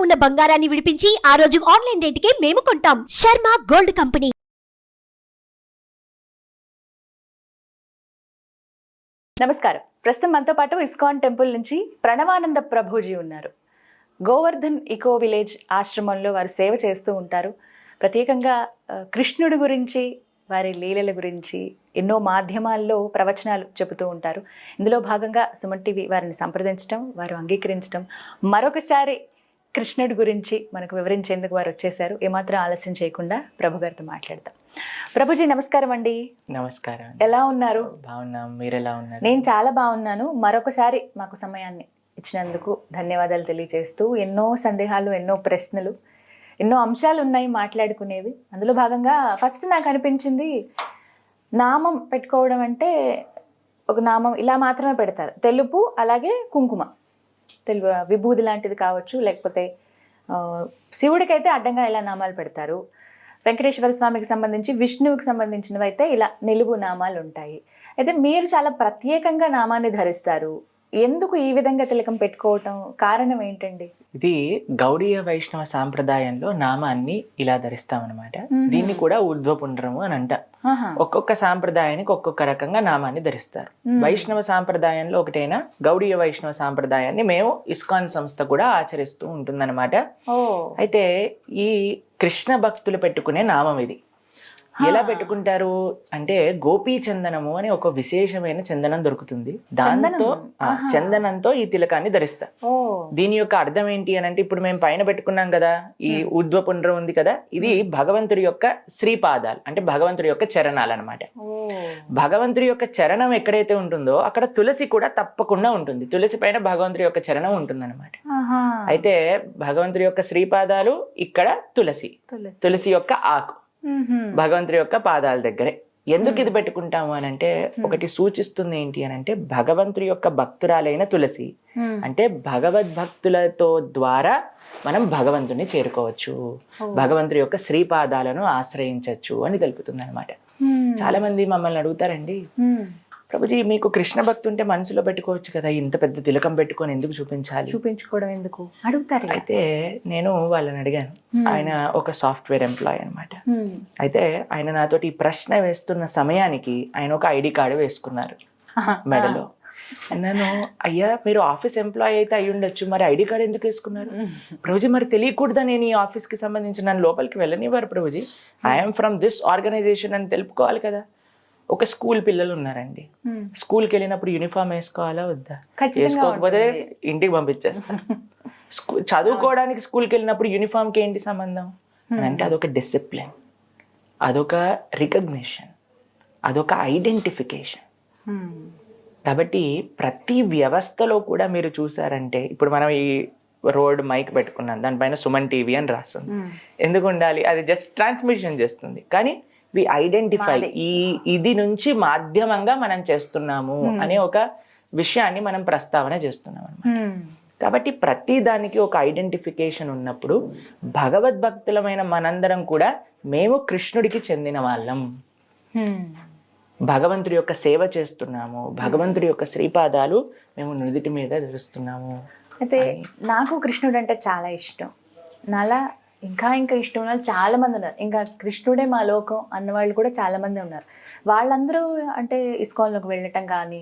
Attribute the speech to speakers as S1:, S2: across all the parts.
S1: ఉన్న బంగారాన్ని విడిపించి ఆ రోజు ఆన్లైన్ రేటుకే మేము కొంటాం. Sharma gold company.
S2: నమస్కారం. ప్రస్తుతం మనతో పాటు ఇస్కాన్ టెంపుల్ నుంచి ప్రణవానంద ప్రభుజీ ఉన్నారు. గోవర్ధన్ ఇకో విలేజ్ ఆశ్రమంలో వారు సేవ చేస్తూ ఉంటారు. ప్రత్యేకంగా కృష్ణుడి గురించి, వారి లీలల గురించి ఎన్నో మాధ్యమాల్లో ప్రవచనాలు చెబుతూ ఉంటారు. ఇందులో భాగంగా సుమన్ టీవీ వారిని సంప్రదించడం, వారు అంగీకరించడం, మరొకసారి కృష్ణుడి గురించి మనకు వివరించేందుకు వారు వచ్చేసారు. ఏమాత్రం ఆలస్యం చేయకుండా ప్రభు గారితో మాట్లాడతాం. ప్రభుజీ నమస్కారం అండి.
S3: నమస్కారం.
S2: ఎలా ఉన్నారు?
S3: బాగున్నాం. మీరు ఎలా ఉన్నారు?
S2: నేను చాలా బాగున్నాను. మరొకసారి మాకు సమయాన్ని ఇచ్చినందుకు ధన్యవాదాలు తెలియజేస్తూ, ఎన్నో సందేహాలు, ఎన్నో ప్రశ్నలు, ఎన్నో అంశాలు ఉన్నాయి మాట్లాడుకునేవి. అందులో భాగంగా ఫస్ట్ నాకు అనిపించింది, నామం పెట్టుకోవడం అంటే ఒక నామం ఇలా మాత్రమే పెడతారు. తెలుపు, అలాగే కుంకుమ, తెలుపు విభూది లాంటిది కావచ్చు, లేకపోతే శివుడికైతే అడ్డంగా ఇలా నామాలు పెడతారు. వెంకటేశ్వర స్వామికి సంబంధించి, విష్ణువుకి సంబంధించినవి అయితే ఇలా నిలువు నామాలు ఉంటాయి. అయితే మీరు చాలా ప్రత్యేకంగా నామాన్ని ధరిస్తారు. ఎందుకు ఈ విధంగా తిలకం పెట్టుకోవటం కారణం ఏంటండి?
S3: ఇది గౌడీయ వైష్ణవ సాంప్రదాయంలో నామాన్ని ఇలా ధరిస్తామన్నమాట. దీన్ని కూడా ఊర్ధ్వపుండ్రము అని అంటాం. ఒక్కొక్క సాంప్రదాయానికి ఒక్కొక్క రకంగా నామాన్ని ధరిస్తారు. వైష్ణవ సాంప్రదాయంలో ఒకటైనా గౌడీయ వైష్ణవ సాంప్రదాయాన్ని మేము ఇస్కాన్ సంస్థ కూడా ఆచరిస్తూ ఉంటుందన్నమాట. అయితే ఈ కృష్ణ భక్తులు పెట్టుకునే నామం ఇది. ఎలా పెట్టుకుంటారు అంటే, గోపీ చందనము అని ఒక విశేషమైన చందనం దొరుకుతుంది. దాంతో చందనంతో ఈ తిలకాన్ని ధరిస్తారు. దీని యొక్క అర్థం ఏంటి అని అంటే, ఇప్పుడు మేము పైన పెట్టుకున్నాం కదా, ఈ ఊర్ధ్వపుండ్రం ఉంది కదా, ఇది భగవంతుడి యొక్క శ్రీపాదాలు, అంటే భగవంతుడి యొక్క చరణాలు అనమాట. భగవంతుడి యొక్క చరణం ఎక్కడైతే ఉంటుందో అక్కడ తులసి కూడా తప్పకుండా ఉంటుంది. తులసి పైన భగవంతుడి యొక్క చరణం ఉంటుంది అనమాట. అయితే భగవంతుడి యొక్క శ్రీపాదాలు, ఇక్కడ తులసి, తులసి యొక్క ఆకు భగవంతుడి యొక్క పాదాల దగ్గరే. ఎందుకు ఇది పెట్టుకుంటాము అని అంటే, ఒకటి సూచిస్తుంది ఏంటి అని అంటే, భగవంతుడి యొక్క భక్తురాలైన తులసి అంటే భగవద్భక్తులతో ద్వారా మనం భగవంతుని చేరుకోవచ్చు, భగవంతుడి యొక్క శ్రీపాదాలను ఆశ్రయించవచ్చు అని తెలుపుతుంది అనమాట. చాలా మంది మమ్మల్ని అడుగుతారండి, ప్రభుజీ మీకు కృష్ణ భక్తి ఉంటే మనసులో పెట్టుకోవచ్చు కదా, ఇంత పెద్ద తిలకం పెట్టుకొని ఎందుకు చూపించాలి,
S2: చూపించుకోవడం ఎందుకు అడుగుతారు.
S3: అయితే నేను వాళ్ళని అడిగాను. ఆయన ఒక సాఫ్ట్వేర్ ఎంప్లాయ్ అనమాట. అయితే ఆయన నాతోటి ఈ ప్రశ్న వేస్తున్న సమయానికి ఆయన ఒక ఐడి కార్డు వేసుకున్నారు మెడలో. అన్నాను, అయ్యా మీరు ఆఫీస్ ఎంప్లాయ్ అయితే అయ్యి ఉండొచ్చు, మరి ఐడి కార్డు ఎందుకు వేసుకున్నారు? ప్రభుజీ మరి తెలియకూడదా నేను ఈ ఆఫీస్కి సంబంధించి, నన్ను లోపలికి వెళ్ళనివ్వరు Prabhuji, I'm from this organisation అని తెలుపుకోవాలి కదా. ఒక స్కూల్ పిల్లలు ఉన్నారండి, స్కూల్కి వెళ్ళినప్పుడు యూనిఫామ్ వేసుకోవాలా వద్దా? వేసుకోకపోతే ఇంటికి పంపించేస్తారు. చదువుకోవడానికి స్కూల్కి వెళ్ళినప్పుడు యూనిఫామ్కి ఏంటి సంబంధం అంటే, అదొక డిసిప్లిన్, అదొక రికగ్నిషన్, అదొక ఐడెంటిఫికేషన్. కాబట్టి ప్రతి వ్యవస్థలో కూడా మీరు చూసారంటే, ఇప్పుడు మనం ఈ రోడ్ మైక్ పెట్టుకున్నాం, దానిపైన సుమన్ టీవీ అని రాస్తుంది. ఎందుకు ఉండాలి? అది జస్ట్ ట్రాన్స్మిషన్ చేస్తుంది. కానీ వి ఐడెంటిఫై, ఇది నుంచి మాధ్యమంగా మనం చేస్తున్నాము అనే ఒక విషయాన్ని మనం ప్రస్తావన చేస్తున్నాం అన్నమాట. కాబట్టి ప్రతి దానికి ఒక ఐడెంటిఫికేషన్ ఉన్నప్పుడు, భగవద్భక్తులమైన మనందరం కూడా మేము కృష్ణుడికి చెందిన వాళ్ళం, భగవంతుడి యొక్క సేవ చేస్తున్నాము, భగవంతుడి యొక్క శ్రీపాదాలు మేము నుదిటి మీద ధరిస్తున్నాము.
S2: అయితే నాకు కృష్ణుడు అంటే చాలా ఇష్టం. నాలా ఇంకా ఇష్టం ఉన్న వాళ్ళు చాలా మంది ఉన్నారు. ఇంకా కృష్ణుడే మా లోకం అన్నవాళ్ళు కూడా చాలా మంది ఉన్నారు. వాళ్ళందరూ అంటే ఇస్కాన్లోకి వెళ్ళటం కానీ,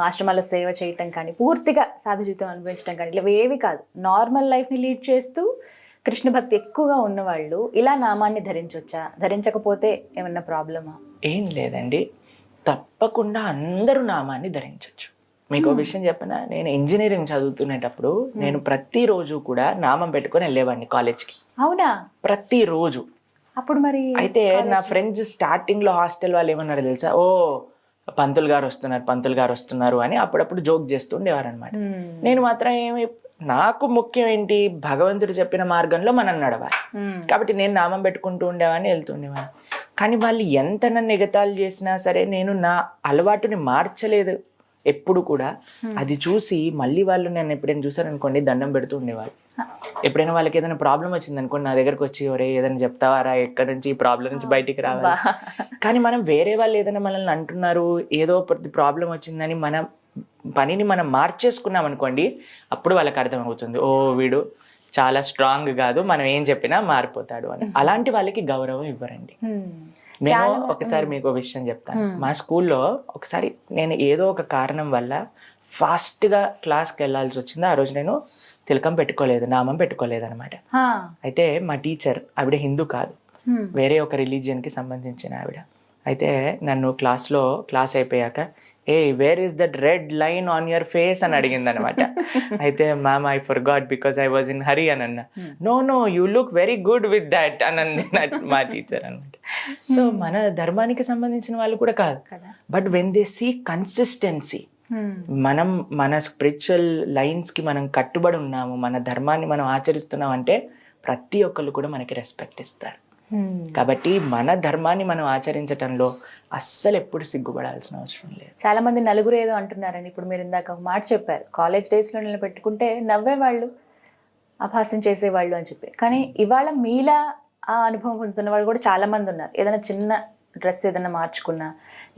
S2: ఆశ్రమాల్లో సేవ చేయటం కానీ, పూర్తిగా సాధు జీవితం అనుభవించడం కానీ, ఇలా ఏవి కాదు, నార్మల్ లైఫ్ని లీడ్ చేస్తూ కృష్ణ భక్తి ఎక్కువగా ఉన్నవాళ్ళు ఇలా నామాన్ని ధరించవచ్చా? ధరించకపోతే ఏమన్నా ప్రాబ్లమా?
S3: ఏం లేదండి, తప్పకుండా అందరూ నామాన్ని ధరించవచ్చు. మీకు ఒక విషయం చెప్పనా, నేను ఇంజనీరింగ్ చదువుతునేటప్పుడు నేను ప్రతిరోజు కూడా నామం పెట్టుకొని వెళ్ళేవాడిని కాలేజ్కి.
S2: అవునా?
S3: ప్రతిరోజు.
S2: అప్పుడు మరి
S3: అయితే నా ఫ్రెండ్స్ స్టార్టింగ్ లో హాస్టల్ వాళ్ళు ఏమన్నారు తెలుసా, ఓ పంతులు గారు వస్తున్నారు, పంతులు గారు వస్తున్నారు అని అప్పుడప్పుడు జోక్ చేస్తూ ఉండేవారు అనమాట. నేను మాత్రం నాకు ముఖ్యం ఏంటి, భగవంతుడు చెప్పిన మార్గంలో మనం నడవాలి. కాబట్టి నేను నామం పెట్టుకుంటూ ఉండేవాడిని, వెళ్తుండేవాడిని. కానీ వాళ్ళు ఎంత నన్ను ఎగతాళి చేసినా సరే నేను నా అలవాటుని మార్చలేదు ఎప్పుడు కూడా. అది చూసి మళ్ళీ వాళ్ళు నన్ను ఎప్పుడైనా చూసారనుకోండి దండం పెడుతూ ఉండేవాళ్ళు. ఎప్పుడైనా వాళ్ళకి ఏదైనా ప్రాబ్లం వచ్చింది అనుకోండి, నా దగ్గరకు వచ్చి ఒరే ఏదైనా చెప్తావారా, ఎక్కడి నుంచి ఈ ప్రాబ్లం నుంచి బయటికి రావాలి. కానీ మనం వేరే వాళ్ళు ఏదైనా మనల్ని అంటున్నారు, ఏదో ప్రతి ప్రాబ్లం వచ్చిందని మన పనిని మనం మార్చేసుకున్నాం అనుకోండి, అప్పుడు వాళ్ళకి అర్థమవుతుంది, ఓ వీడు చాలా స్ట్రాంగ్ కాదు, మనం ఏం చెప్పినా మారిపోతాడు అని. అలాంటి వాళ్ళకి గౌరవం ఇవ్వరండి. నేను ఒకసారి మీకు ఒక విషయం చెప్తాను. మా స్కూల్లో ఒకసారి నేను ఏదో ఒక కారణం వల్ల ఫాస్ట్గా క్లాస్కి వెళ్ళాల్సి వచ్చింది. ఆ రోజు నేను తిలకం పెట్టుకోలేదు, నామం పెట్టుకోలేదు అనమాట. అయితే మా టీచర్, ఆవిడ హిందూ కాదు, వేరే ఒక రిలీజియన్కి సంబంధించిన ఆవిడ. అయితే నన్ను క్లాస్ అయిపోయాక, hey where is that red line on your face అని అడిగింది అనమాట. అయితే ma'am I forgot because I was in hurry అని అన్నా. No you look very good with that అని మా టీచర్ అనమాట. సో మన ధర్మానికి సంబంధించిన వాళ్ళు కూడా కాదు, but when they see consistency, మనం మన స్పిరిచువల్ లైన్స్ కి మనం కట్టుబడి ఉన్నాము, మన ధర్మాన్ని మనం ఆచరిస్తున్నాం అంటే ప్రతి ఒక్కళ్ళు కూడా మనకి రెస్పెక్ట్ ఇస్తారు. కాబట్టి మన ధర్మాన్ని మనం ఆచరించటంలో అస్సలు ఎప్పుడు సిగ్గుపడాల్సిన అవసరం లేదు.
S2: చాలా మంది నలుగురు ఏదో అంటున్నారండి. ఇప్పుడు మీరు ఇందాక ఒక మాట చెప్పారు, కాలేజ్ డేస్లో నిలబెట్టుకుంటే నవ్వేవాళ్ళు, అభాసం చేసేవాళ్ళు అని చెప్పి. కానీ ఇవాళ మీలా ఆ అనుభవం పొందుతున్న వాళ్ళు కూడా చాలా మంది ఉన్నారు. ఏదైనా చిన్న డ్రెస్ ఏదైనా మార్చుకున్నా,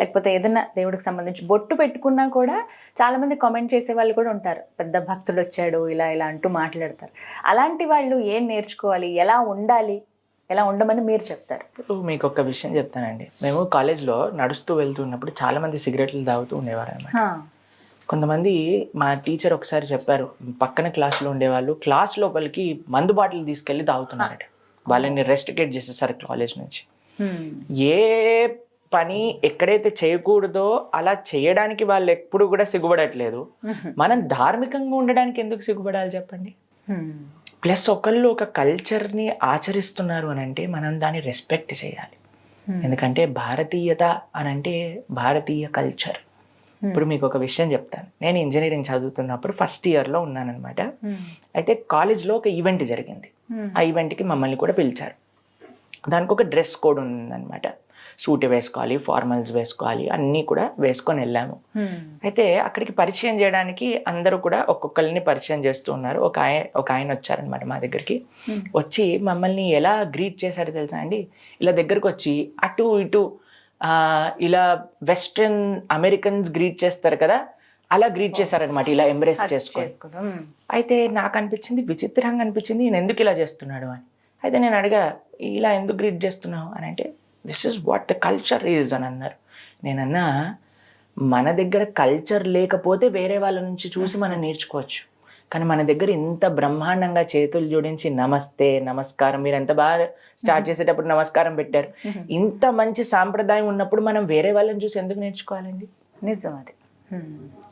S2: లేకపోతే ఏదైనా దేవుడికి సంబంధించి బొట్టు పెట్టుకున్నా కూడా చాలా మంది కామెంట్ చేసే వాళ్ళు కూడా ఉంటారు. పెద్ద భక్తుడు వచ్చాడు ఇలా అంటూ మాట్లాడతారు. అలాంటి వాళ్ళు ఏం నేర్చుకోవాలి, ఎలా ఉండాలి, ఎలా ఉండమని మీరు చెప్తారు?
S3: మీకు ఒక విషయం చెప్తానండి. మేము కాలేజ్లో నడుస్తూ వెళ్తున్నప్పుడు చాలా మంది సిగరెట్లు తాగుతూ ఉండేవారు అనమాట. కొంతమంది మా టీచర్ ఒకసారి చెప్పారు, పక్కన క్లాస్లో ఉండేవాళ్ళు క్లాస్ లోపలికి మందు బాటిల్ తీసుకెళ్ళి తాగుతున్నారట. వాళ్ళని రెస్ట్రికేట్ చేసేసారు కాలేజ్ నుంచి. ఏ పని ఎక్కడైతే చేయకూడదో అలా చేయడానికి వాళ్ళు ఎప్పుడు కూడా సిగ్గుపడట్లేదు. మనం ధార్మికంగా ఉండడానికి ఎందుకు సిగ్గుపడాలి చెప్పండి? ప్లస్ ఒకళ్ళు ఒక కల్చర్ని ఆచరిస్తున్నారు అని అంటే మనం దాన్ని రెస్పెక్ట్ చేయాలి. ఎందుకంటే భారతీయత అని అంటే భారతీయ కల్చర్. ఇప్పుడు మీకు ఒక విషయం చెప్తాను. నేను ఇంజనీరింగ్ చదువుతున్నప్పుడు ఫస్ట్ ఇయర్లో ఉన్నానన్నమాట. అయితే కాలేజ్లో ఒక ఈవెంట్ జరిగింది. ఆ ఈవెంట్కి మమ్మల్ని కూడా పిలిచారు. దానికి ఒక డ్రెస్ కోడ్ ఉందన్నమాట. సూట్ వేసుకోవాలి, ఫార్మల్స్ వేసుకోవాలి, అన్నీ కూడా వేసుకొని వెళ్ళాము. అయితే అక్కడికి పరిచయం చేయడానికి అందరూ కూడా ఒక్కొక్కరిని పరిచయం చేస్తూ ఉన్నారు. ఒక ఆయన వచ్చారనమాట మా దగ్గరికి. వచ్చి మమ్మల్ని ఎలా గ్రీట్ చేశారో తెలుసా అండి? ఇలా దగ్గరకు వచ్చి అటు ఇటు ఇలా వెస్ట్రన్ అమెరికన్స్ గ్రీట్ చేస్తారు కదా, అలా గ్రీట్ చేశారనమాట, ఇలా ఎంబ్రేస్ చేసుకొని. అయితే నాకు అనిపించింది, విచిత్రంగా అనిపించింది, నేను ఎందుకు ఇలా చేస్తున్నాడు అని. అయితే నేను అడిగా, ఇలా ఎందుకు గ్రీట్ చేస్తున్నావు అని అంటే, this is what the culture is అని అన్నారు. నేనన్నా, మన దగ్గర కల్చర్ లేకపోతే వేరే వాళ్ళ నుంచి చూసి మనం నేర్చుకోవచ్చు, కానీ మన దగ్గర ఇంత బ్రహ్మాండంగా చేతులు జోడించి నమస్తే, నమస్కారం, మీరు ఎంత బాగా స్టార్ట్ చేసేటప్పుడు నమస్కారం పెట్టారు. ఇంత మంచి సాంప్రదాయం ఉన్నప్పుడు మనం వేరే వాళ్ళని చూసి ఎందుకు నేర్చుకోవాలండి?
S2: నిజం అది.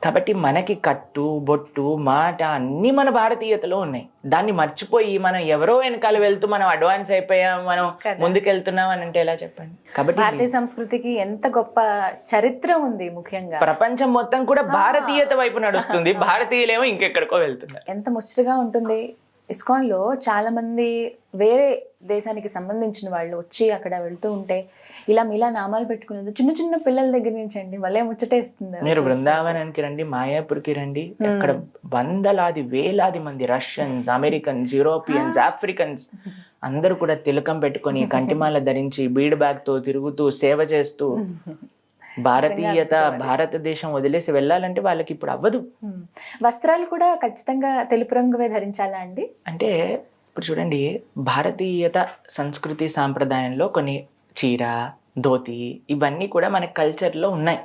S3: కాబట్టి మనకి కట్టు, బొట్టు, మాట అన్నీ మన భారతీయతలో ఉన్నాయి. దాన్ని మర్చిపోయి మనం ఎవరో వెనకాల వెళ్తూ మనం అడ్వాన్స్ అయిపోయాం, మనం ముందుకెళ్తున్నాం అని అంటే ఎలా చెప్పండి? కాబట్టి
S2: భారతీయ సంస్కృతికి ఎంత గొప్ప చరిత్ర ఉంది. ముఖ్యంగా
S3: ప్రపంచం మొత్తం కూడా భారతీయత వైపు నడుస్తుంది, భారతీయులేమో ఇంకెక్కడికో వెళ్తున్నారు.
S2: ఎంత ముచ్చటగా ఉంటుంది. ఇస్కాన్లో చాలా మంది వేరే దేశానికి సంబంధించిన వాళ్ళు వచ్చి అక్కడ వెళ్తూ ఉంటే ఇలా నామాలు పెట్టుకునేది చిన్న చిన్న పిల్లల దగ్గర నుంచి అండి, వాళ్ళే ముచ్చటేస్తుంది.
S3: మీరు బృందావనానికి రండి, మాయాపూర్కి రండి, అక్కడ వందలాది వేలాది మంది రష్యన్స్, అమెరికన్స్, యూరోపియన్స్, ఆఫ్రికన్స్ అందరూ కూడా తిలకం పెట్టుకొని కంటిమాల ధరించి బీడ్ బ్యాగ్ తో తిరుగుతూ సేవ చేస్తూ, భారతీయత భారతదేశం వదిలేసి వెళ్ళాలంటే వాళ్ళకి ఇప్పుడు అవ్వదు.
S2: వస్త్రాలు కూడా ఖచ్చితంగా తెలుపు రంగువే ధరించాలా అండి?
S3: అంటే ఇప్పుడు చూడండి, భారతీయత సంస్కృతి సాంప్రదాయంలో కొన్ని చీర, ధోతి ఇవన్నీ కూడా మన కల్చర్లో ఉన్నాయి.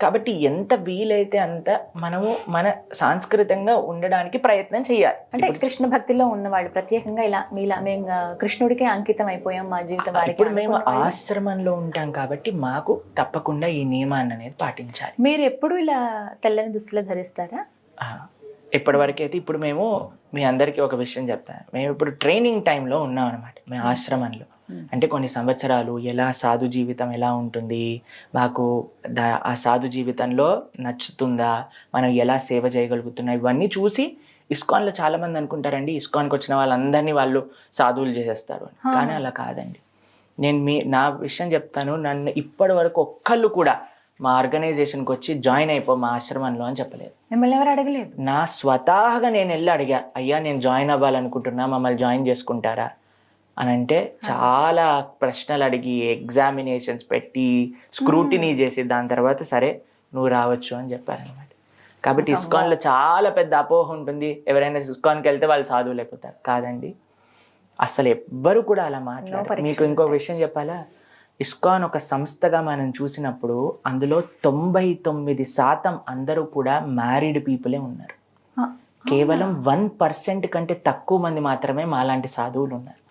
S3: కాబట్టి ఎంత వీలైతే అంత మనము మన సాంస్కృతికంగా ఉండడానికి ప్రయత్నం చేయాలి.
S2: అంటే కృష్ణ భక్తిలో ఉన్నవాళ్ళు ప్రత్యేకంగా ఇలా మేము కృష్ణుడికే అంకితం అయిపోయాం మా జీవితం.
S3: ఇప్పుడు మేము ఆశ్రమంలో ఉంటాం కాబట్టి మాకు తప్పకుండా ఈ నియమాన్ని అనేది పాటించాలి.
S2: మీరు ఎప్పుడు ఇలా తెల్లని దుస్తులు ధరిస్తారా?
S3: ఇప్పటివరకు అయితే ఇప్పుడు మేము మీ అందరికీ ఒక విషయం చెప్తాను. మేము ఇప్పుడు ట్రైనింగ్ టైంలో ఉన్నాం అనమాట, మేము ఆశ్రమంలో. అంటే కొన్ని సంవత్సరాలు ఎలా సాధు జీవితం ఎలా ఉంటుంది, మాకు ఆ సాధు జీవితంలో నచ్చుతుందా, మనం ఎలా సేవ చేయగలుగుతున్నాం, ఇవన్నీ చూసి ఇస్కాన్లో చాలా మంది అనుకుంటారండి ఇస్కాన్కి వచ్చిన వాళ్ళందరినీ వాళ్ళు సాధువులు చేసేస్తారు అని. కానీ అలా కాదండి. నేను నా విషయం చెప్తాను. నన్ను ఇప్పటి వరకు ఒక్కళ్ళు కూడా మా ఆర్గనైజేషన్కి వచ్చి జాయిన్ అయిపో మా ఆశ్రమంలో అని చెప్పలేదు.
S2: మిమ్మల్ని ఎవరు అడగలేదు?
S3: నా స్వతహాగా నేను వెళ్ళి అడిగా, అయ్యా నేను జాయిన్ అవ్వాలనుకుంటున్నా, మమ్మల్ని జాయిన్ చేసుకుంటారా అని అంటే చాలా ప్రశ్నలు అడిగి ఎగ్జామినేషన్స్ పెట్టి స్క్రూటినీ చేసి దాని తర్వాత సరే నువ్వు రావచ్చు అని చెప్పారనమాట. కాబట్టి ఇస్కాన్ లో చాలా పెద్ద అపోహ ఉంటుంది, ఎవరైనా ఇస్కాన్కి వెళ్తే వాళ్ళు సాధువులైపోతారు. కాదండి, అసలు ఎవ్వరు కూడా అలా మాట్లాడారు. మీకు ఇంకో విషయం చెప్పాలా, ఇస్కాన్ ఒక సంస్థగా మనం చూసినప్పుడు అందులో 99% అందరూ కూడా మ్యారీడ్ పీపులే ఉన్నారు. కేవలం 1% కంటే తక్కువ మంది మాత్రమే మాలాంటి సాధువులు ఉన్నారు.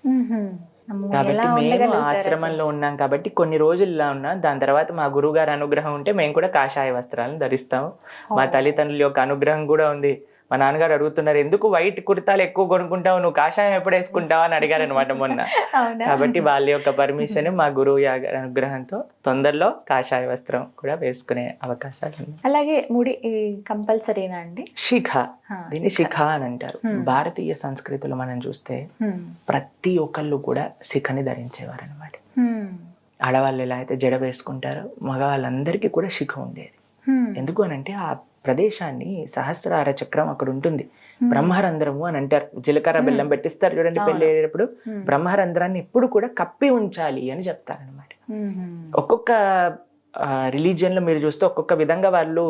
S3: కాబట్టి మేము ఆశ్రమంలో ఉన్నాం కాబట్టి కొన్ని రోజులు ఇలా ఉన్నాం. దాని తర్వాత మా గురువు గారి అనుగ్రహం ఉంటే మేము కూడా కాషాయ వస్త్రాలను ధరిస్తాము. మా తల్లిదండ్రుల యొక్క అనుగ్రహం కూడా ఉంది. మా నాన్నగారు అడుగుతున్నారు, ఎందుకు వైట్ కుర్తాలు ఎక్కువ కొనుక్కుంటావు, నువ్వు కాషాయం ఎప్పుడు వేసుకుంటావు అని అడిగారు అనమాట మొన్న. కాబట్టి వాళ్ళ యొక్క పర్మిషన్, మా గురువు అనుగ్రహంతో తొందరలో కాషాయ వస్త్రం కూడా వేసుకునే అవకాశాలు ఉన్నాయి.
S2: అలాగే ముడి కంపల్సరీనా అండి?
S3: శిఖ, దీన్ని శిఖ అని అంటారు. భారతీయ సంస్కృతిలో మనం చూస్తే ప్రతి ఒక్కళ్ళు కూడా శిఖని ధరించేవారు అనమాట. ఆడవాళ్ళు ఎలా అయితే జడ వేసుకుంటారో మగవాళ్ళందరికీ కూడా శిఖ ఉండేది. ఎందుకు అనంటే ఆ ప్రదేశాన్ని సహస్రార చక్రం అక్కడ ఉంటుంది. బ్రహ్మరంధ్రము అని అంటారు. జీలకర్ర బెల్లం పెట్టిస్తారు చూడండి పెళ్లి అయ్యేటప్పుడు, బ్రహ్మరంధ్రాన్ని ఎప్పుడు కూడా కప్పి ఉంచాలి అని చెప్తారనమాట. ఒక్కొక్క రిలీజియన్ లో మీరు చూస్తే ఒక్కొక్క విధంగా వాళ్ళు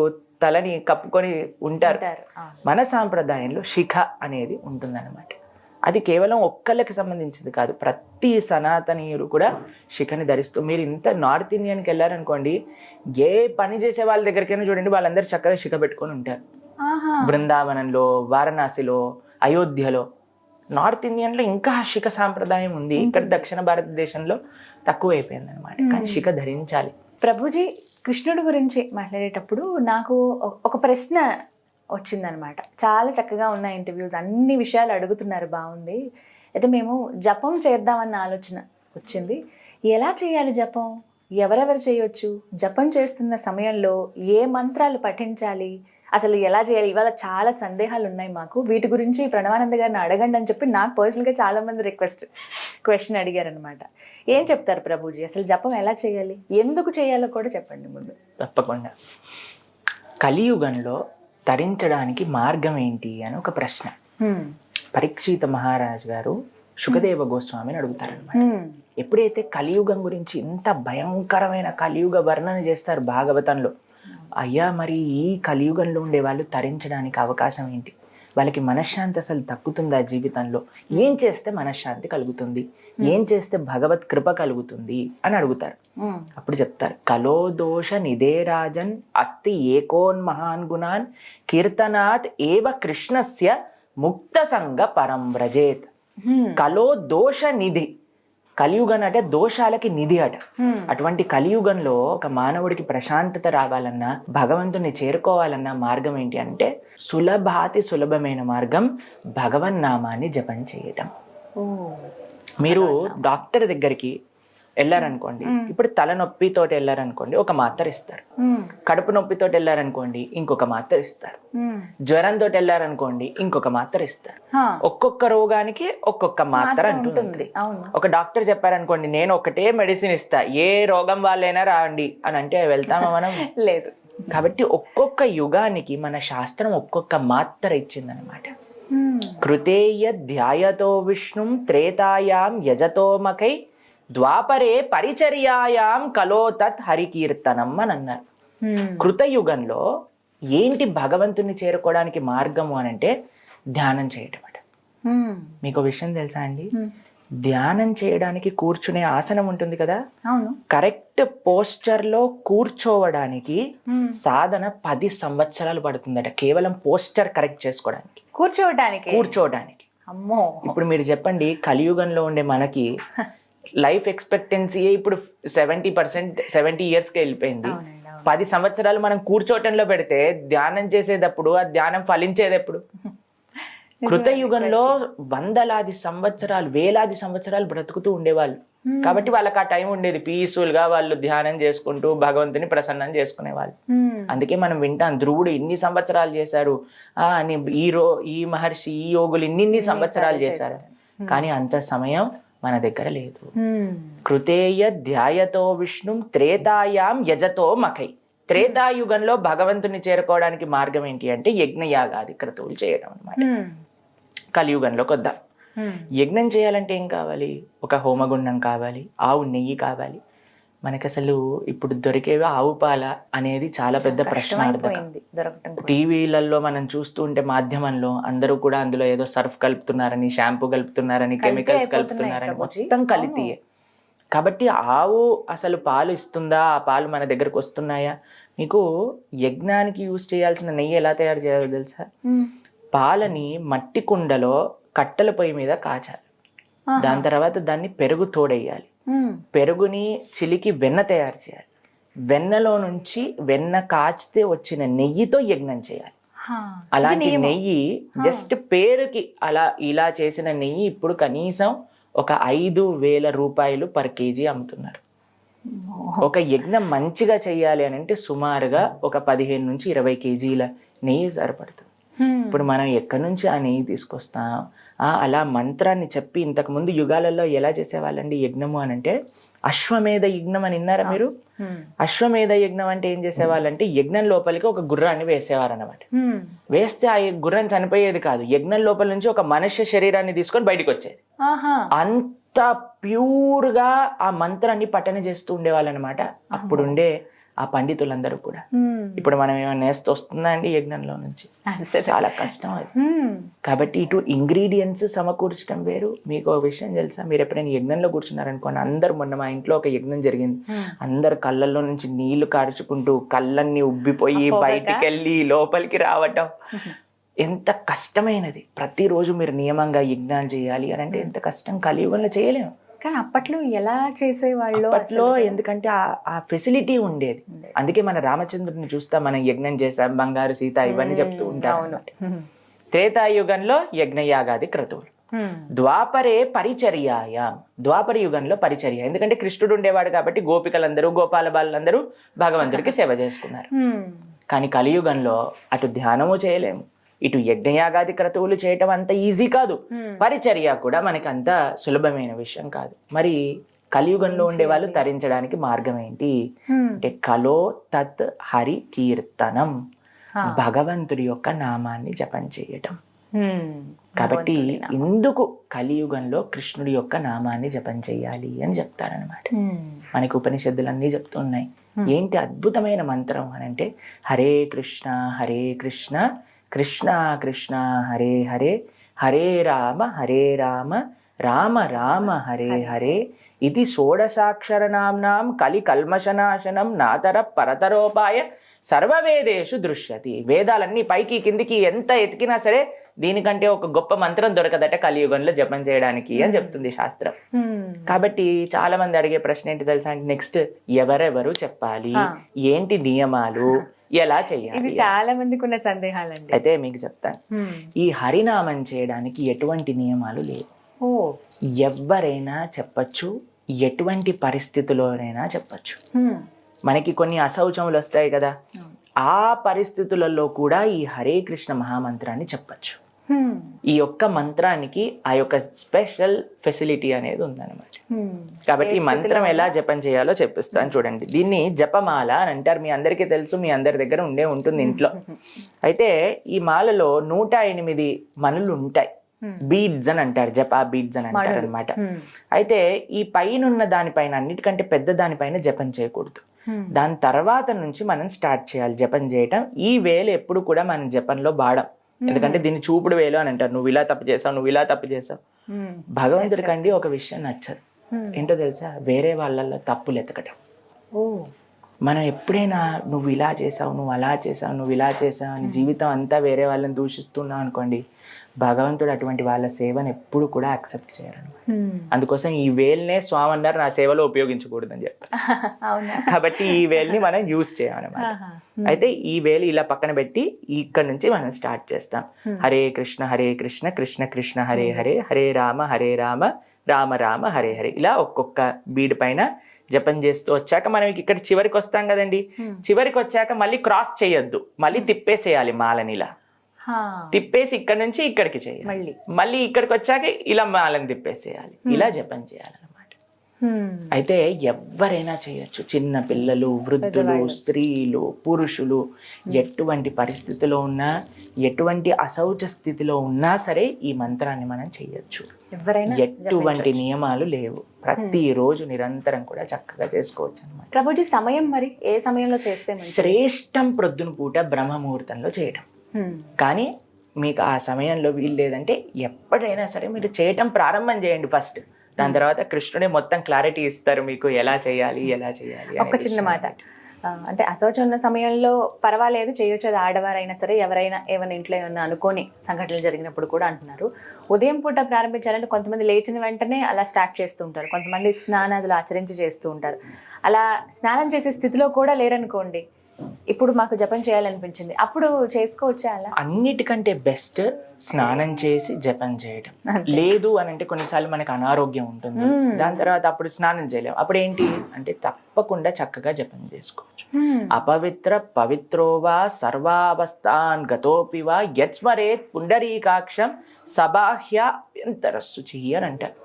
S3: తలని కప్పుకొని ఉంటారు. మన సాంప్రదాయంలో శిఖ అనేది ఉంటుందన్నమాట. అది కేవలం ఒక్కళ్ళకి సంబంధించింది కాదు, ప్రతి సనాతనీయులు కూడా శిఖని ధరిస్తూ, మీరు ఇంత నార్త్ ఇండియన్కి వెళ్ళారనుకోండి, ఏ పని చేసే వాళ్ళ దగ్గరికైనా చూడండి వాళ్ళందరూ చక్కగా శిఖ పెట్టుకొని ఉంటారు. బృందావనంలో, వారణాసిలో, అయోధ్యలో. నార్త్ ఇండియన్లో ఇంకా శిఖ సాంప్రదాయం ఉంది. ఇక్కడ దక్షిణ భారతదేశంలో తక్కువ అయిపోయింది అనమాట. కానీ శిఖ ధరించాలి.
S2: ప్రభుజీ, కృష్ణుడి గురించి మాట్లాడేటప్పుడు నాకు ఒక ప్రశ్న వచ్చిందనమాట. చాలా చక్కగా ఉన్న ఇంటర్వ్యూస్, అన్ని విషయాలు అడుగుతున్నారు, బాగుంది. అయితే మేము జపం చేద్దామన్న ఆలోచన వచ్చింది. ఎలా చేయాలి జపం, ఎవరెవరు చేయొచ్చు, జపం చేస్తున్న సమయంలో ఏ మంత్రాలు పఠించాలి, అసలు ఎలా చేయాలి, ఇవాళ చాలా సందేహాలు ఉన్నాయి మాకు. వీటి గురించి ప్రణవానంద గారిని అడగండి అని చెప్పి నాకు పర్సనల్గా చాలా మంది క్వశ్చన్ అడిగారనమాట. ఏం చెప్తారు ప్రభుజీ, అసలు జపం ఎలా చేయాలి, ఎందుకు చేయాలో కూడా చెప్పండి ముందు.
S3: తప్పకుండా. కలియుగంలో తరించడానికి మార్గం ఏంటి అని ఒక ప్రశ్న పరీక్షిత మహారాజ్ గారు శుకదేవ గోస్వామిని అడుగుతారనమాట. ఎప్పుడైతే కలియుగం గురించి ఇంత భయంకరమైన కలియుగ వర్ణన చేస్తారు భాగవతంలో, అయ్యా మరి ఈ కలియుగంలో ఉండే వాళ్ళు తరించడానికి అవకాశం ఏంటి, వాళ్ళకి మనశ్శాంతి అసలు దక్కుతుందా జీవితంలో, ఏం చేస్తే మనశ్శాంతి కలుగుతుంది, ఏం చేస్తే భగవత్ కృప కలుగుతుంది అని అడుగుతారు. అప్పుడు చెప్తారు, కలో దోష నిధేరాజన్ అస్తి ఏకోన్మహాన్ గుణాన్ కీర్తనాత్ ఏవ కృష్ణస్య ముక్త సంగ పరం వ్రజేత్. కలో దోష నిధి, కలియుగం అంటే దోషాలకి నిధి అట. అటువంటి కలియుగంలో ఒక మానవుడికి ప్రశాంతత రావాలన్నా, భగవంతుని చేరుకోవాలన్నా మార్గం ఏంటి అంటే సులభాతి సులభమైన మార్గం భగవన్నామాన్ని జపం చేయటం. మీరు డాక్టర్ దగ్గరికి వెళ్ళారనుకోండి, ఇప్పుడు తలనొప్పితో వెళ్ళారనుకోండి ఒక మాత్ర ఇస్తారు, కడుపు నొప్పితో వెళ్ళారనుకోండి ఇంకొక మాత్ర ఇస్తారు, జ్వరంతో వెళ్ళారనుకోండి ఇంకొక మాత్ర ఇస్తారు. ఒక్కొక్క రోగానికి ఒక్కొక్క మాత్ర అంటుంది. ఒక డాక్టర్ చెప్పారనుకోండి, నేను ఒకటే మెడిసిన్ ఇస్తా, ఏ రోగం వాళ్ళైనా రాండి అని అంటే వెళ్తామా మనం?
S2: లేదు.
S3: కాబట్టి ఒక్కొక్క యుగానికి మన శాస్త్రం ఒక్కొక్క మాత్ర ఇచ్చిందనమాట. కృతేయ ధ్యాయతో విష్ణుం త్రేతాయాం యజతోమకై ద్వాపరే పరిచర్యాయాం కలో తత్ హరికీర్తనం అని అన్నారు. కృతయుగంలో ఏంటి భగవంతుని చేరుకోవడానికి మార్గము అని అంటే ధ్యానం చేయటం అట. మీకు విషయం తెలుసా అండి, ధ్యానం చేయడానికి కూర్చునే ఆసనం ఉంటుంది కదా, కరెక్ట్ పోస్చర్ లో కూర్చోవడానికి సాధన 10 సంవత్సరాలు పడుతుందట, కేవలం పోస్చర్ కరెక్ట్ చేసుకోవడానికి, కూర్చోవడానికి.
S2: అమ్మో.
S3: ఇప్పుడు మీరు చెప్పండి, కలియుగంలో ఉండే మనకి లైఫ్ ఎక్స్పెక్టెన్సీ ఇప్పుడు 70 ఇయర్స్కి వెళ్ళిపోయింది. 10 సంవత్సరాలు మనం కూర్చోటంలో పెడితే ధ్యానం చేసేటప్పుడు ఆ ధ్యానం ఫలించేది ఎప్పుడు? కృతయుగంలో వందలాది సంవత్సరాలు, వేలాది సంవత్సరాలు బ్రతుకుతూ ఉండేవాళ్ళు. కాబట్టి వాళ్ళకి ఆ టైం ఉండేది, పీస్ఫుల్ గా వాళ్ళు ధ్యానం చేసుకుంటూ భగవంతుని ప్రసన్నం చేసుకునేవాళ్ళు. అందుకే మనం వింటాం, ధ్రువుడు ఇన్ని సంవత్సరాలు చేశారు అని, ఈ మహర్షి, ఈ యోగులు ఇన్ని సంవత్సరాలు చేశారు. కానీ అంత సమయం మన దగ్గర లేదు. కృతేయ ధ్యాయతో విష్ణుం త్రేతాయాం యజతో మకై. త్రేతాయుగంలో భగవంతుని చేరుకోవడానికి మార్గం ఏంటి అంటే యజ్ఞయాగాది క్రతువులు చేయడం అన్నమాట. కలియుగంలోకి వద్దాం. యజ్ఞం చేయాలంటే ఏం కావాలి? ఒక హోమగుండం కావాలి, ఆవు నెయ్యి కావాలి. మనకి అసలు ఇప్పుడు దొరికేవి ఆవు పాల అనేది చాలా పెద్ద ప్రశ్నార్థకం.
S2: కష్టమైపోయింది దొరకటం కూడా.
S3: టీవీలలో మనం చూస్తూ ఉంటే మాధ్యమంలో అందరూ కూడా అందులో ఏదో సర్ఫ్ కలుపుతున్నారని, షాంపూ కలుపుతున్నారని, కెమికల్స్
S2: అయిపోతున్నాయి
S3: కలుపుతున్నారని
S2: ప్రభుజీ.
S3: మొత్తం కల్తీయే. కాబట్టి ఆవు అసలు పాలు ఇస్తుందా, ఆ పాలు మన దగ్గరకు వస్తున్నాయా? మీకు యజ్ఞానికి యూజ్ చేయాల్సిన నెయ్యి ఎలా తయారు చేయాలో తెలుసా? పాలని మట్టి కుండలో కట్టెల పొయ్యి మీద కాచాలి. దాని తర్వాత దాన్ని పెరుగు తోడేయాలి. పెరుగుని చిలికి వెన్న తయారు చేయాలి. వెన్నలో నుంచి వెన్న కాచితే వచ్చిన నెయ్యితో యజ్ఞం చేయాలి. అలాంటి నెయ్యి జస్ట్ పేరుకి అలా ఇలా చేసిన నెయ్యి ఇప్పుడు కనీసం ఒక 5,000 రూపాయలు పర్ కేజీ అమ్ముతున్నారు. ఒక యజ్ఞం మంచిగా చెయ్యాలి అని అంటే సుమారుగా ఒక 15 నుంచి 20 కేజీల నెయ్యి సరిపడుతుంది. ఇప్పుడు మనం ఎక్కడి నుంచి ఆ నెయ్యి తీసుకొస్తాం? అలా మంత్రాన్ని చెప్పి ఇంతకుముందు యుగాలలో ఎలా చేసేవాళ్ళండి యజ్ఞము అని అంటే, అశ్వమేధ యజ్ఞం అని విన్నారా మీరు? అశ్వమేధ యజ్ఞం అంటే ఏం చేసేవాళ్ళంటే యజ్ఞం లోపలికి ఒక గుర్రాన్ని వేసేవారు అన్నమాట. వేస్తే ఆ గుర్రం చనిపోయేది కాదు, యజ్ఞం లోపల నుంచి ఒక మనుష్య శరీరాన్ని తీసుకొని బయటకు వచ్చేది. అంత ప్యూర్ గా ఆ మంత్రాన్ని పఠన చేస్తూ ఉండేవాళ్ళు అనమాట అప్పుడుండే ఆ పండితులందరూ కూడా. ఇప్పుడు మనం ఏమైనా నేస్తూ వస్తుందా అండి యజ్ఞంలో నుంచి? చాలా కష్టం అది. కాబట్టి ఇటు ఇంగ్రీడియంట్స్ సమకూర్చడం వేరు. మీకు ఒక విషయం తెలుసా? మీరు ఎప్పుడైనా యజ్ఞంలో కూర్చున్నారనుకోండి, అందరు, మొన్న మా ఇంట్లో ఒక యజ్ఞం జరిగింది, అందరు కళ్ళల్లో నుంచి నీళ్లు కార్చుకుంటూ కళ్ళన్నీ ఉబ్బిపోయి బయటికి వెళ్ళి లోపలికి రావటం ఎంత కష్టమైనది. ప్రతిరోజు మీరు నియమంగా యజ్ఞాలు చేయాలి అని అంటే ఎంత కష్టం. కలియుగంలో చేయలేము.
S2: కానీ అప్పట్లో ఎలా చేసేవాళ్ళు?
S3: అప్పట్లో ఎందుకంటే ఆ ఫెసిలిటీ ఉండేది. అందుకే మన రామచంద్రుడిని చూస్తా మనం యజ్ఞం చేసాం, బంగారు సీత ఇవన్నీ చెప్తూ ఉంటారు. త్రేతాయుగంలో యజ్ఞయాగాది క్రతువులు, ద్వాపరే పరిచర్యాయ, ద్వాపర యుగంలో పరిచర్య. ఎందుకంటే కృష్ణుడు ఉండేవాడు కాబట్టి గోపికలందరూ, గోపాల బాలందరూ భగవంతుడికి సేవ చేసుకున్నారు. కానీ కలియుగంలో అటు ధ్యానము చేయలేము, ఇటు యజ్ఞయాగాది క్రతువులు చేయటం అంత ఈజీ కాదు, పరిచర్య కూడా మనకి అంత సులభమైన విషయం కాదు. మరి కలియుగంలో ఉండే వాళ్ళు తరించడానికి మార్గం ఏంటి అంటే కలో తత్ హరి కీర్తనం, భగవంతుడి యొక్క నామాన్ని జపం చేయటం. కాబట్టి ఇందుకు కలియుగంలో కృష్ణుడి యొక్క నామాన్ని జపం చేయాలి అని చెప్తారనమాట. మనకి ఉపనిషత్తులన్నీ చెప్తున్నాయి. ఏంటి అద్భుతమైన మంత్రం అని అంటే హరే కృష్ణ కృష్ణ కృష్ణ హరే హరే, హరే రామ రామ రామ హరే హరే, ఇది షోడశాక్షర నామ్నాం కలి కల్మషనాశనం నాతర పరతరోపాయ సర్వవేదేషు దృశ్యతి. వేదాలన్నీ పైకి కిందికి ఎంత ఎతికినా సరే దీనికంటే ఒక గొప్ప మంత్రం దొరకదట కలియుగంలో జపం చేయడానికి అని చెప్తుంది శాస్త్రం. కాబట్టి చాలా మంది అడిగే ప్రశ్న ఏంటి తెలుసా అంటే నెక్స్ట్ ఎవరెవరు చెప్పాలి, ఏంటి నియమాలు, ఎలా చేయాలి?
S2: ఇది చాలా మందికి ఉన్న సందేహాలండి.
S3: అయితే మీకు చెప్తాను. ఈ హరినామం చేయడానికి ఎటువంటి నియమాలు లేవు. ఎవరైనా చెప్పచ్చు, ఎటువంటి పరిస్థితుల్లోనైనా చెప్పచ్చు. మనకి కొన్ని అశౌచములు వస్తాయి కదా, ఆ పరిస్థితులలో కూడా ఈ హరే కృష్ణ మహామంత్రాన్ని చెప్పచ్చు. ఈ యొక్క మంత్రానికి ఆ యొక్క స్పెషల్ ఫెసిలిటీ అనేది ఉందన్నమాట. కాబట్టి ఈ మంత్రం ఎలా జపం చేయాలో చెప్పిస్తాను చూడండి. దీన్ని జపమాల అని అంటారు. మీ అందరికీ తెలుసు, మీ అందరి దగ్గర ఉంటుంది ఇంట్లో. అయితే ఈ మాలలో 108 మనులు ఉంటాయి. బీడ్స్ అని అంటారు, జపా బీడ్స్ అని అంటారు అనమాట. అయితే ఈ పైన దానిపైన, అన్నిటికంటే పెద్ద దానిపైన జపం చేయకూడదు. దాని తర్వాత నుంచి మనం స్టార్ట్ చేయాలి జపం చేయటం. ఈ వేలు ఎప్పుడు కూడా మనం జపంలో వాడం. ఎందుకంటే దీన్ని చూపుడు వేలు అని అంటారు. నువ్వు ఇలా తప్పు చేసావు, నువ్వు ఇలా తప్పు చేసావు. భగవంతుడికండి ఒక విషయం నచ్చదు. ఏంటో తెలుసా? వేరే వాళ్ళల్లో తప్పులు ఎతకటం. మనం ఎప్పుడైనా నువ్వు ఇలా చేసావు, నువ్వు అలా చేసావు, నువ్వు ఇలా చేసావు అని జీవితం అంతా వేరే వాళ్ళని దూషిస్తున్నావు అనుకోండి, భగవంతుడు అటువంటి వాళ్ళ సేవను ఎప్పుడు కూడా యాక్సెప్ట్ చేయరు. అందుకోసం ఈ వేల్నే స్వామి అన్నారు నా సేవలో ఉపయోగించకూడదని చెప్పారు. కాబట్టి ఈ వేల్ని మనం యూజ్ చేయాలన్నమాట. అయితే ఈ వేలు ఇలా పక్కన పెట్టి ఇక్కడ నుంచి మనం స్టార్ట్ చేస్తాం. హరే కృష్ణ కృష్ణ కృష్ణ హరే హరే, హరే రామ రామ రామ హరే హరే. ఇలా ఒక్కొక్క బీడ్ పైన జపం చేస్తూ వచ్చాక మనం ఇక్కడ చివరికి వస్తాం కదండి. చివరికి వచ్చాక మళ్ళీ క్రాస్ చేయొద్దు, మళ్ళీ తిప్పేసేయాలి మాలని. ఇలా తిప్పేసి ఇక్కడ నుంచి ఇక్కడికి చేయాలి. మళ్ళీ ఇక్కడికి వచ్చాక ఇలా మాలని తిప్పేసేయాలి. ఇలా జపం చేయాలన్నమాట. అయితే ఎవరైనా చేయొచ్చు, చిన్న పిల్లలు, వృద్ధులు, స్త్రీలు, పురుషులు, ఎటువంటి పరిస్థితిలో ఉన్నా, ఎటువంటి అశౌచ స్థితిలో ఉన్నా సరే ఈ మంత్రాన్ని మనం చేయొచ్చు.
S2: ఎవరైనా
S3: ఎటువంటి నియమాలు లేవు, ప్రతిరోజు నిరంతరం కూడా చక్కగా చేసుకోవచ్చు అనమాట.
S2: ప్రభుజీ సమయం మరి ఏ సమయంలో చేస్తే మంచిది?
S3: శ్రేష్టం ప్రొద్దున పూట బ్రహ్మముహూర్తంలో చేయడం. కానీ మీకు ఆ సమయంలో వీలు లేదంటే ఎప్పుడైనా సరే మీరు చేయటం ప్రారంభం చేయండి ఫస్ట్. దాని తర్వాత కృష్ణుడే మొత్తం క్లారిటీ ఇస్తారు మీకు ఎలా చేయాలి.
S2: ఒక చిన్న మాట, అంటే అశౌచం ఉన్న సమయంలో పర్వాలేదు చేయొచ్చు, అది ఆడవారైనా సరే ఎవరైనా ఏమైనా ఇంట్లో ఏమన్నా అనుకోని సంఘటనలు జరిగినప్పుడు కూడా అంటున్నారు. ఉదయం పూట ప్రారంభించాలంటే కొంతమంది లేచిన వెంటనే అలా స్టార్ట్ చేస్తూ ఉంటారు, కొంతమంది స్నానాదులు ఆచరించి చేస్తూ ఉంటారు. అలా స్నానం చేసే స్థితిలో కూడా లేరనుకోండి, ఇప్పుడు మాకు జపం చేయాలనిపించింది, అప్పుడు చేసుకోవచ్చా? అలా
S3: అన్నిటికంటే బెస్ట్ స్నానం చేసి జపం చేయడం. లేదు అని అంటే కొన్నిసార్లు మనకు అనారోగ్యం ఉంటుంది, దాని తర్వాత అప్పుడు స్నానం చేయలేము. అప్పుడు ఏంటి అంటే తప్పకుండా చక్కగా జపం చేసుకోవచ్చు. అపవిత్ర పవిత్రోవా సర్వావస్థాన్ గతోపివా యత్స్మరేత్ పుండరీకాక్షం సబాహ్య అభ్యంతరశుచి అని అంటారు.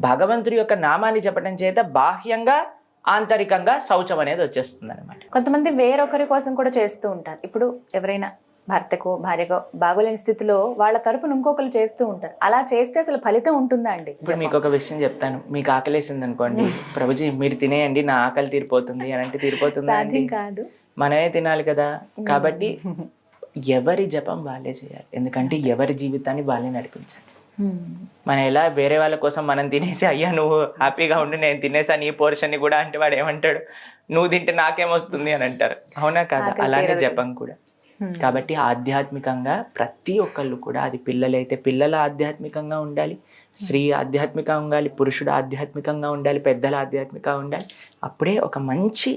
S3: భగవంతుడి యొక్క నామాన్ని చెప్పడం చేత బాహ్యంగా ఆంతరికంగా శౌచం అనేది వచ్చేస్తుంది అనమాట.
S2: కొంతమంది వేరొకరి కోసం కూడా చేస్తూ ఉంటారు. ఇప్పుడు ఎవరైనా భర్తకో భార్యకో బాగోలేని స్థితిలో వాళ్ళ తరపున ఇంకొకరు చేస్తూ ఉంటారు. అలా చేస్తే అసలు ఫలితం ఉంటుందా అండి?
S3: ఇప్పుడు మీకు ఒక విషయం చెప్తాను. మీకు ఆకలేసింది అనుకోండి, ప్రభుజీ మీరు తినేయండి నా ఆకలి తీరిపోతుంది అని అంటే తీరిపోతుందా?
S2: కాదు,
S3: మనమే తినాలి కదా. కాబట్టి ఎవరి జపం వాళ్ళే చేయాలి, ఎందుకంటే ఎవరి జీవితాన్ని వాళ్ళే నడిపించాలి. మనం ఎలా వేరే వాళ్ళ కోసం మనం తినేసి అయ్యా నువ్వు హ్యాపీగా ఉండి నేను తినేసా నీ పోర్షన్ని కూడా అంటే వాడు ఏమంటాడు, నువ్వు తింటే నాకేమొస్తుంది అని అంటారు. అవునా కాదా? అలానే జపం కూడా. కాబట్టి ఆధ్యాత్మికంగా ప్రతి ఒక్కళ్ళు కూడా, అది పిల్లలైతే పిల్లల ఆధ్యాత్మికంగా ఉండాలి, స్త్రీ ఆధ్యాత్మికంగా ఉండాలి, పురుషుడు ఆధ్యాత్మికంగా ఉండాలి, పెద్దల ఆధ్యాత్మికంగా ఉండాలి. అప్పుడే ఒక మంచి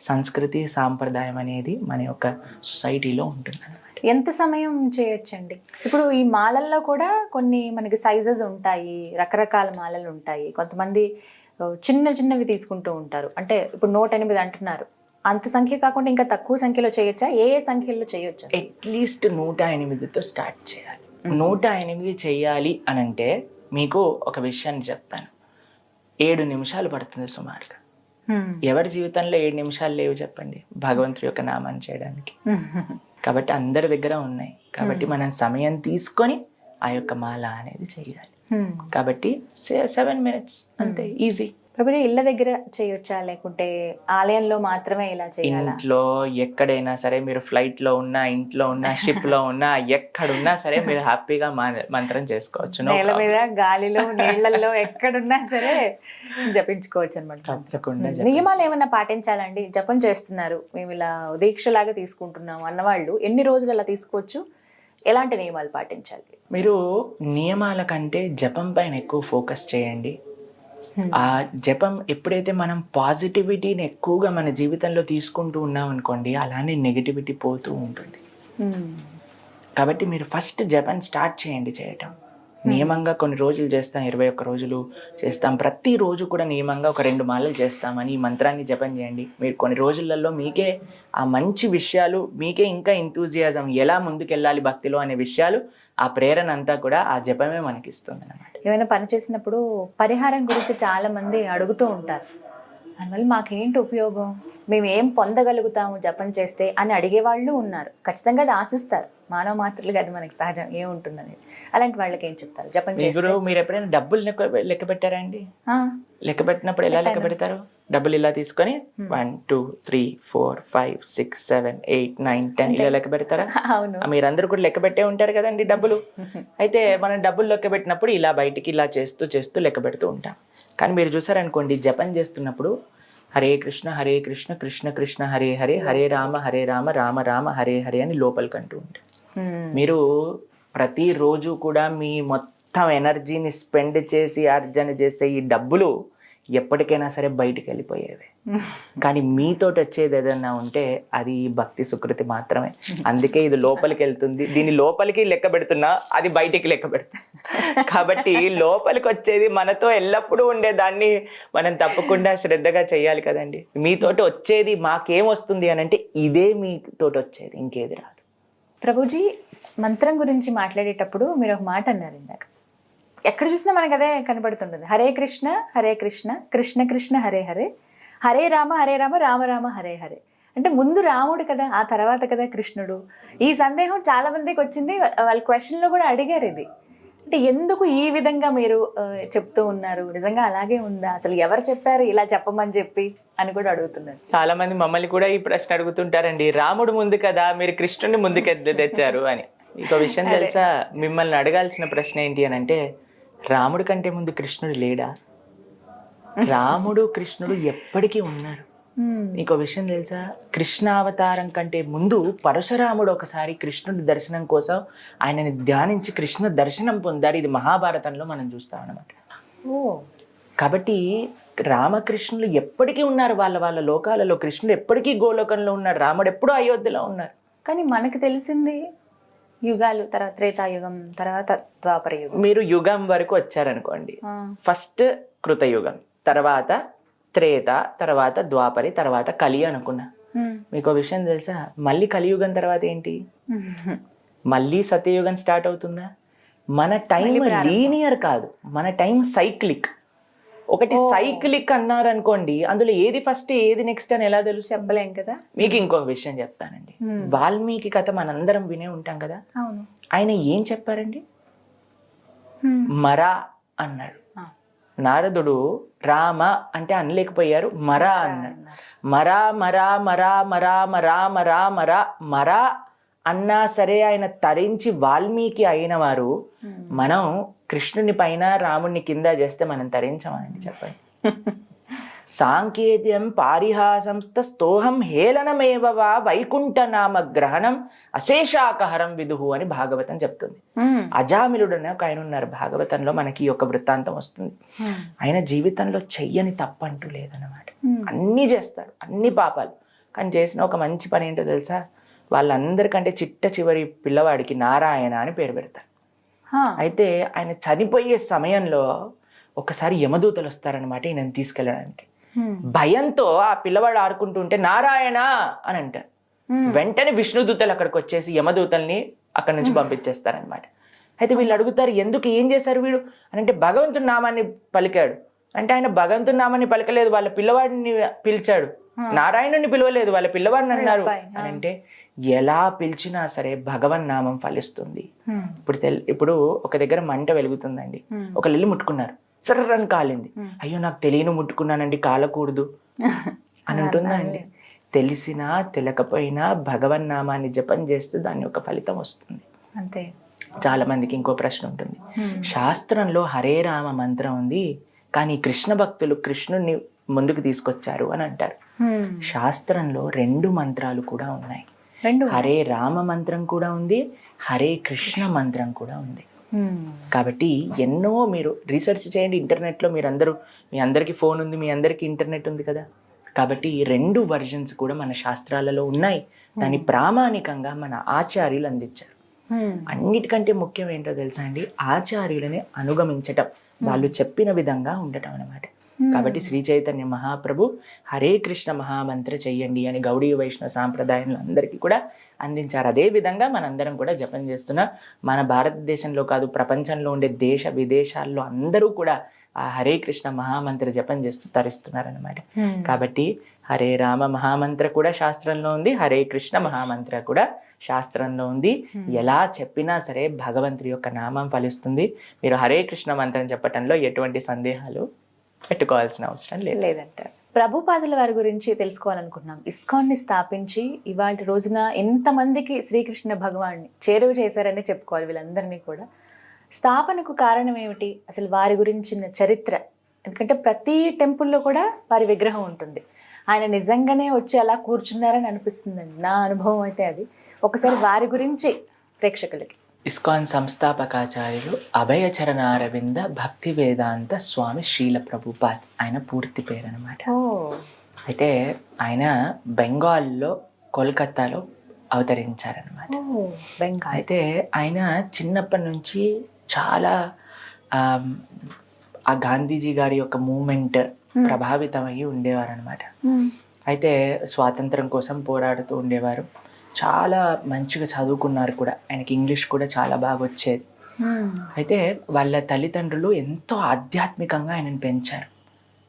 S3: సంస్కృతి సాంప్రదాయం అనేది మన యొక్క సొసైటీలో ఉంటుంది.
S2: ఎంత సమయం చేయొచ్చండి? ఇప్పుడు ఈ మాలల్లో కూడా కొన్ని మనకి సైజెస్ ఉంటాయి, రకరకాల మాలలు ఉంటాయి. కొంతమంది చిన్నవి తీసుకుంటూ ఉంటారు. అంటే ఇప్పుడు 108 అంటున్నారు, అంత సంఖ్య కాకుండా ఇంకా తక్కువ సంఖ్యలో చేయొచ్చా? ఏ సంఖ్యలో చేయొచ్చా?
S3: అట్లీస్ట్ 108తో స్టార్ట్ చేయాలి. 108 చేయాలి అని అంటే మీకు ఒక విషయాన్ని చెప్తాను. 7 నిమిషాలు పడుతుంది సుమారుగా. ఎవరి జీవితంలో 7 నిమిషాలు లేవు చెప్పండి భగవంతుడి యొక్క నామాన్ని చేయడానికి? కాబట్టి అందరి దగ్గర ఉన్నాయి. కాబట్టి మనం సమయం తీసుకొని ఆ యొక్క మాల అనేది చేయాలి. కాబట్టి 7 minutes అంతే, ఈజీ.
S2: ప్రభుజీ ఇళ్ళ దగ్గర చేయొచ్చా లేకుంటే ఆలయంలో మాత్రమే ఇలా చేయాలా?
S3: ఇంట్లో ఎక్కడైనా సరే, మీరు ఫ్లైట్ లో ఉన్నా, ఇంట్లో ఉన్నా, షిప్ లో ఉన్నా, ఎక్కడున్నా సరే మీరు హ్యాపీగా మంత్రం చేసుకోవచ్చు.
S2: నేల మీద, గాలిలో, నీళ్లలో ఎక్కడున్నా సరే జపించుకోవచ్చు అనమాట.
S3: తప్పకుండా.
S2: నియమాలు ఏమన్నా పాటించాలండి? జపం చేస్తున్నారు, మేము ఇలా దీక్షలాగా తీసుకుంటున్నాం అన్నవాళ్ళు ఎన్ని రోజులు అలా తీసుకోవచ్చు? ఎలాంటి నియమాలు పాటించాలి?
S3: మీరు నియమాల కంటే జపం పైన ఎక్కువ ఫోకస్ చేయండి. ఆ జపం ఎప్పుడైతే మనం పాజిటివిటీని ఎక్కువగా మన జీవితంలో తీసుకుంటూ ఉన్నాం అనుకోండి, అలానే నెగిటివిటీ పోతూ ఉంటుంది. కాబట్టి మీరు ఫస్ట్ జపం స్టార్ట్ చేయండి చేయటం. నియమంగా కొన్ని రోజులు చేస్తాం, 21 రోజులు చేస్తాం. ప్రతిరోజు కూడా నియమంగా ఒక 2 మాలలు చేస్తామని ఈ మంత్రాన్ని జపం చేయండి. మీరు కొన్ని రోజులలో మీకే ఆ మంచి విషయాలు, మీకే ఇంకా ఎంతూజియాజం, ఎలా ముందుకెళ్ళాలి భక్తిలో అనే విషయాలు, ఆ ప్రేరణ అంతా కూడా ఆ జపమే మనకి ఇస్తుంది అన్నమాట.
S2: ఏమైనా పని చేసినప్పుడు పరిహారం గురించి చాలా మంది అడుగుతూ ఉంటారు. అందువల్ల మాకేంటి ఉపయోగం, మేము ఏం పొందగలుగుతాము జపం చేస్తే అని అడిగేవాళ్ళు ఉన్నారు. ఖచ్చితంగా అది ఆశిస్తారు, మానవ మాత్రలుగా అది మనకి సహజం ఏముంటుందని. అలాంటి వాళ్ళకి ఏం చెప్తారు జపం చేస్తే?
S3: మీరు ఎప్పుడైనా డబ్బులు లెక్క పెట్టారా అండి? లెక్క పెట్టినప్పుడు ఎలా లెక్క పెడతారు? డబ్బులు ఇలా తీసుకొని 1 2 3 4 5 6 7 8 9 10 ఇలా లెక్క పెడతారా?
S2: అవును,
S3: మీరందరూ కూడా లెక్క పెట్టే ఉంటారు కదండి డబ్బులు. అయితే మనం డబ్బులు లెక్క పెట్టినప్పుడు ఇలా బయటికి ఇలా చేస్తూ లెక్క పెడుతూ ఉంటాం. కానీ మీరు చూసారనుకోండి, జపం చేస్తున్నప్పుడు హరే కృష్ణ కృష్ణ కృష్ణ హరే హరే, హరే రామ రామ రామ హరే హరే అని లోపలికి అంటూ ఉంటారు. మీరు ప్రతిరోజు కూడా మీ మొత్తం ఎనర్జీని స్పెండ్ చేసి అర్జన చేసే ఈ డబ్బులు ఎప్పటికైనా సరే బయటికి వెళ్ళిపోయేవి. కానీ మీతోటి వచ్చేది ఏదన్నా ఉంటే అది భక్తి సుకృతి మాత్రమే. అందుకే ఇది లోపలికి వెళ్తుంది, దీని లోపలికి లెక్క పెడుతున్నా, అది బయటికి లెక్క పెడుతుంది. కాబట్టి లోపలికి వచ్చేది మనతో ఎల్లప్పుడూ ఉండేదాన్ని మనం తప్పకుండా శ్రద్ధగా చేయాలి కదండి. మీతోటి వచ్చేది మాకేమొస్తుంది అని అంటే ఇదే మీతోటి వచ్చేది, ఇంకేది రాదు.
S2: ప్రభుజీ మంత్రం గురించి మాట్లాడేటప్పుడు మీరు ఒక మాట అన్నారు ఇందాక, ఎక్కడ చూసినా మనకు అదే కనబడుతుంటుంది. హరే కృష్ణ కృష్ణ కృష్ణ హరే హరే, హరే రామ రామ రామ హరే హరే. అంటే ముందు రాముడు కదా, ఆ తర్వాత కదా కృష్ణుడు. ఈ సందేహం చాలా మందికి వచ్చింది, వాళ్ళ క్వశ్చన్లో కూడా అడిగారు ఇది. అంటే ఎందుకు ఈ విధంగా మీరు చెప్తూ ఉన్నారు, నిజంగా అలాగే ఉందా, అసలు ఎవరు చెప్పారు ఇలా చెప్పమని చెప్పి అని కూడా అడుగుతున్నారు.
S3: చాలా మంది మమ్మల్ని కూడా ఈ ప్రశ్న అడుగుతుంటారండి, రాముడు ముందు కదా మీరు కృష్ణుడిని ముందుకు తెచ్చారు అని. ఇంకో విషయం తెలుసా, మిమ్మల్ని అడగాల్సిన ప్రశ్న ఏంటి అని అంటే, రాముడి కంటే ముందు కృష్ణుడు లేడా? రాముడు కృష్ణుడు ఎప్పటికీ ఉన్నారు. ఇంకో విషయం తెలుసా, కృష్ణావతారం కంటే ముందు పరశురాముడు ఒకసారి కృష్ణుడి దర్శనం కోసం ఆయనని ధ్యానించి కృష్ణ దర్శనం పొందారు. ఇది మహాభారతంలో మనం చూస్తాం అన్నమాట. కాబట్టి రామకృష్ణులు ఎప్పటికీ ఉన్నారు వాళ్ళ వాళ్ళ లోకాలలో. కృష్ణుడు ఎప్పటికీ గోలోకంలో ఉన్నాడు, రాముడు ఎప్పుడూ అయోధ్యలో ఉన్నారు.
S2: కానీ మనకు తెలిసింది యుగాలు, తర్వాత త్రేతాయుగం, తర్వాత ద్వాపర యుగం.
S3: మీరు యుగం వరకు వచ్చారనుకోండి, ఫస్ట్ కృతయుగం, తర్వాత త్రేత, తర్వాత ద్వాపరి, తర్వాత కలి అనుకున్నా. మీకు విషయం తెలుసా, మళ్ళీ కలియుగం తర్వాత ఏంటి? మళ్ళీ సత్యయుగం స్టార్ట్ అవుతుందా? మన టైం లీనియర్ కాదు, మన టైం సైక్లిక్. ఒకటి సైక్లిక్ అన్నారు అనుకోండి, అందులో ఏది ఫస్ట్ ఏది నెక్స్ట్ అని ఎలా తెలుసు?
S2: చెప్పలేం కదా.
S3: మీకు ఇంకొక విషయం చెప్తానండి. వాల్మీకి కథ మనందరం వినే ఉంటాం కదా. ఆయన ఏం చెప్పారండి? మరా అన్నాడు. నారదుడు రామ అంటే అనలేకపోయారు, మరా అన్నాడు. మరా మరా మరా మరా మరా మరా మరా మరా అన్నా సరే ఆయన తరించి వాల్మీకి అయిన వారు. మనం కృష్ణుని పైన రాముడిని కింద చేస్తే మనం తరించమనండి, చెప్పండి. సాంకేత్యం పారిహాసంస్థ స్తోహం హేళనమేవా వైకుంఠ నామ గ్రహణం అశేషాకహరం విదుహు అని భాగవతం చెప్తుంది. అజామిలుడు అనే ఒక ఆయన ఉన్నారు భాగవతంలో, మనకి ఈ యొక్క వృత్తాంతం వస్తుంది. ఆయన జీవితంలో చెయ్యని తప్పంటూ లేదన్నమాట. అన్నీ చేస్తాడు, అన్ని పాపాలు, కానీ చేసిన ఒక మంచి పని ఏంటో తెలుసా? వాళ్ళందరికంటే చివరి పిల్లవాడికి నారాయణ అని పేరు పెడతారు. అయితే ఆయన చనిపోయే సమయంలో ఒకసారి యమదూతలు వస్తారనమాట ఈయనని తీసుకెళ్ళడానికి. భయంతో ఆ పిల్లవాడు ఆడుకుంటూ ఉంటే నారాయణ అని అంటారు. వెంటనే విష్ణుదూతలు అక్కడికి వచ్చేసి యమదూతల్ని అక్కడి నుంచి పంపించేస్తారనమాట. అయితే వీళ్ళు అడుగుతారు, ఎందుకు, ఏం చేశారు వీడు అని అంటే, భగవంతుని నామాన్ని పలికాడు అంటే. ఆయన భగవంతుని నామాన్ని పలకలేదు, వాళ్ళ పిల్లవాడిని పిలిచాడు. నారాయణుని పిలవలేదు, వాళ్ళ పిల్లవాడిని అన్నారు అని అంటే, ఎలా పిలిచినా సరే భగవన్ నామం ఫలిస్తుంది. ఇప్పుడు ఒక దగ్గర మంట వెలుగుతుందండి, ఒకళ్ళు వెళ్ళి ముట్టుకున్నారు, సర్రని కాలింది. అయ్యో నాకు తెలియని ముట్టుకున్నానండి, కాలకూడదు అని ఉంటుందండి. తెలిసినా తెలియకపోయినా భగవన్ నామాన్ని జపం చేస్తూ దాని యొక్క ఫలితం వస్తుంది
S2: అంతే.
S3: చాలా మందికి ఇంకో ప్రశ్న ఉంటుంది, శాస్త్రంలో హరే రామ మంత్రం ఉంది, కానీ కృష్ణ భక్తులు కృష్ణుడిని ముందుకు తీసుకొచ్చారు అని అంటారు. శాస్త్రంలో 2 మంత్రాలు కూడా ఉన్నాయి. హరే రామ మంత్రం కూడా ఉంది, హరే కృష్ణ మంత్రం కూడా ఉంది. కాబట్టి ఎన్నో మీరు రీసెర్చ్ చేయండి ఇంటర్నెట్లో. మీ అందరికీ ఫోన్ ఉంది, మీ అందరికీ ఇంటర్నెట్ ఉంది కదా. కాబట్టి 2 వర్జన్స్ కూడా మన శాస్త్రాలలో ఉన్నాయి. దాన్ని ప్రామాణికంగా మన ఆచార్యులు అందించారు. అన్నిటికంటే ముఖ్యం ఏంటో తెలుసా అండి, ఆచార్యులని అనుగమించటం, వాళ్ళు చెప్పిన విధంగా ఉండటం అన్నమాట. కాబట్టి శ్రీ చైతన్య మహాప్రభు హరే కృష్ణ మహామంత్ర చెయ్యండి అని గౌడీయ వైష్ణవ సాంప్రదాయంలో అందరికీ కూడా అందించారు. అదే విధంగా మనందరం కూడా జపం చేస్తున్నా. మన భారతదేశంలో కాదు, ప్రపంచంలో ఉండే దేశ విదేశాల్లో అందరూ కూడా ఆ హరే కృష్ణ మహామంత్ర జపం చేస్తూ తరిస్తున్నారనమాట. కాబట్టి హరే రామ మహామంత్ర కూడా శాస్త్రంలో ఉంది, హరే కృష్ణ మహామంత్ర కూడా శాస్త్రంలో ఉంది. ఎలా చెప్పినా సరే భగవంతుడి యొక్క నామం ఫలిస్తుంది. మీరు హరే కృష్ణ మంత్రం చెప్పటంలో ఎటువంటి సందేహాలు పెట్టుకోవాల్సిన అవసరం
S2: లేదంటారు. ప్రభుపాదుల వారి గురించి తెలుసుకోవాలనుకుంటున్నాం. ఇస్కాన్ని స్థాపించి ఇవాళ రోజున ఎంతమందికి శ్రీకృష్ణ భగవాన్ని చేరువ చేశారని చెప్పుకోవాలి వీళ్ళందరినీ కూడా. స్థాపనకు కారణం ఏమిటి, అసలు వారి గురించిన చరిత్ర? ఎందుకంటే ప్రతి టెంపుల్లో కూడా వారి విగ్రహం ఉంటుంది. ఆయన నిజంగానే వచ్చి అలా కూర్చున్నారని అనిపిస్తుందండి, నా అనుభవం అయితే అది. ఒకసారి వారి గురించి ప్రేక్షకులకి.
S3: ఇస్కాన్ సంస్థాపకాచార్యులు అభయచరణ అరవింద భక్తి వేదాంత స్వామి శ్రీల ప్రభుపాద్, ఆయన పూర్తి పేరు అనమాట. అయితే ఆయన బెంగాల్లో కోల్కతాలో అవతరించారనమాట. అయితే ఆయన చిన్నప్పటి నుంచి చాలా ఆ గాంధీజీ గారి యొక్క మూమెంట్ ప్రభావితమయ్యి ఉండేవారు అనమాట. అయితే స్వాతంత్రం కోసం పోరాడుతూ ఉండేవారు. చాలా మంచిగా చదువుకున్నారు కూడా, ఆయనకి ఇంగ్లీష్ కూడా చాలా బాగా వచ్చేది. అయితే వాళ్ళ తల్లిదండ్రులు ఎంతో ఆధ్యాత్మికంగా ఆయనను పెంచారు.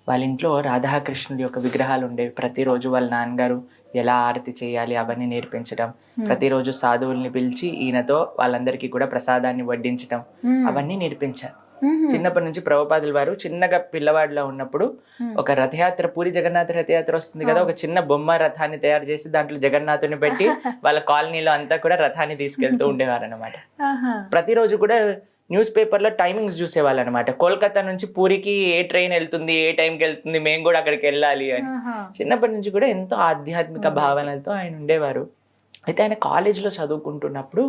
S3: వాళ్ళ ఇంట్లో రాధాకృష్ణుడి యొక్క విగ్రహాలు ఉండేవి. ప్రతిరోజు వాళ్ళ నాన్నగారు ఎలా ఆరతి చేయాలి అవన్నీ నేర్పించడం, ప్రతిరోజు సాధువుల్ని పిలిచి ఈయనతో వాళ్ళందరికీ కూడా ప్రసాదాన్ని వడ్డించడం అవన్నీ నేర్పించారు. చిన్నప్పటి నుంచి ప్రభుపాదుల వారు చిన్నగా పిల్లవాడిలో ఉన్నప్పుడు ఒక రథయాత్ర, పూరి జగన్నాథ రథయాత్ర వస్తుంది కదా, ఒక చిన్న బొమ్మ రథాన్ని తయారు చేసి దాంట్లో జగన్నాథుని పెట్టి వాళ్ళ కాలనీలో అంతా కూడా రథాన్ని తీసుకెళ్తూ ఉండేవారు అనమాట. ప్రతిరోజు కూడా న్యూస్ పేపర్లో టైమింగ్స్ చూసేవాళ్ళు అనమాట. కోల్కతా నుంచి పూరికి ఏ ట్రైన్ వెళ్తుంది, ఏ టైంకి వెళ్తుంది, మేము కూడా అక్కడికి వెళ్ళాలి అని. చిన్నప్పటి నుంచి కూడా ఎంతో ఆధ్యాత్మిక భావనలతో ఆయన ఉండేవారు. అయితే ఆయన కాలేజ్లో చదువుకుంటున్నప్పుడు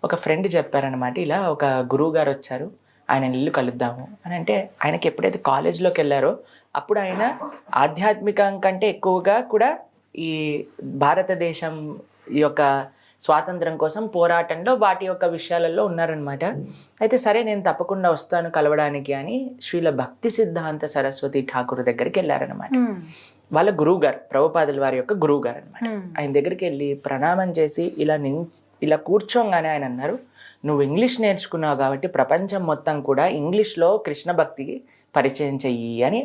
S3: ఒక ఫ్రెండ్ చెప్పారనమాట, ఇలా ఒక గురువు గారు వచ్చారు, ఆయన ఇల్లు కలుద్దాము అని. అంటే ఆయనకి ఎప్పుడైతే కాలేజ్లోకి వెళ్ళారో అప్పుడు ఆయన ఆధ్యాత్మికం కంటే ఎక్కువగా కూడా ఈ భారతదేశం యొక్క స్వాతంత్రం కోసం పోరాటంలో వాటి యొక్క విషయాలలో ఉన్నారనమాట. అయితే సరే నేను తప్పకుండా వస్తాను కలవడానికి అని శ్రీల భక్తి సిద్ధాంత సరస్వతి ఠాకూర్ దగ్గరికి వెళ్ళారనమాట. వాళ్ళ గురువు గారు, ప్రభుపాదుల వారి యొక్క గురువు గారు అనమాట. ఆయన దగ్గరికి వెళ్ళి ప్రణామం చేసి ఇలా కూర్చోగానే ఆయన అన్నారు, నువ్వు ఇంగ్లీష్ నేర్చుకున్నావు కాబట్టి ప్రపంచం మొత్తం కూడా ఇంగ్లీష్లో కృష్ణ భక్తికి పరిచయం చెయ్యి అని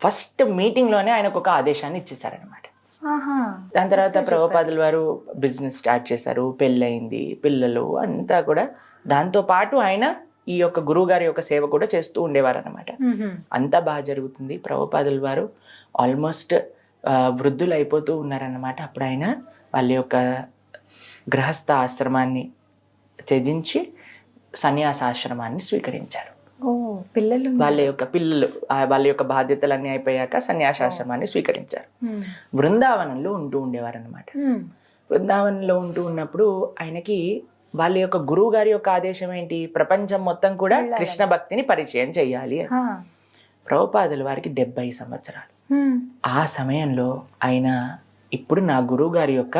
S3: ఫస్ట్ మీటింగ్లోనే ఆయనకు ఒక ఆదేశాన్ని ఇచ్చేశారనమాట. దాని తర్వాత ప్రభుపాదుల వారు బిజినెస్ స్టార్ట్ చేశారు, పెళ్ళయింది, పిల్లలు అంతా కూడా. దాంతో పాటు ఆయన ఈ యొక్క గురువు గారి యొక్క సేవ కూడా చేస్తూ ఉండేవారు అనమాట. అంతా బాగా జరుగుతుంది. ప్రభుపాదుల వారు ఆల్మోస్ట్ వృద్ధులు అయిపోతూ ఉన్నారన్నమాట. అప్పుడు ఆయన వాళ్ళ యొక్క గృహస్థ ఆశ్రమాన్ని త్యజించి సన్యాసాశ్రమాన్ని స్వీకరించారు. వాళ్ళ యొక్క బాధ్యతలన్నీ అయిపోయాక సన్యాసాశ్రమాన్ని స్వీకరించారు. బృందావనంలో ఉంటూ ఉండేవారు అనమాట. బృందావనంలో ఉంటూ ఉన్నప్పుడు ఆయనకి వాళ్ళ యొక్క గురువు గారి యొక్క ఆదేశం ఏంటి, ప్రపంచం మొత్తం కూడా కృష్ణ భక్తిని పరిచయం చెయ్యాలి అని. ప్రభుపాదుల వారికి 70 సంవత్సరాలు. ఆ సమయంలో ఆయన ఇప్పుడు నా గురువు గారి యొక్క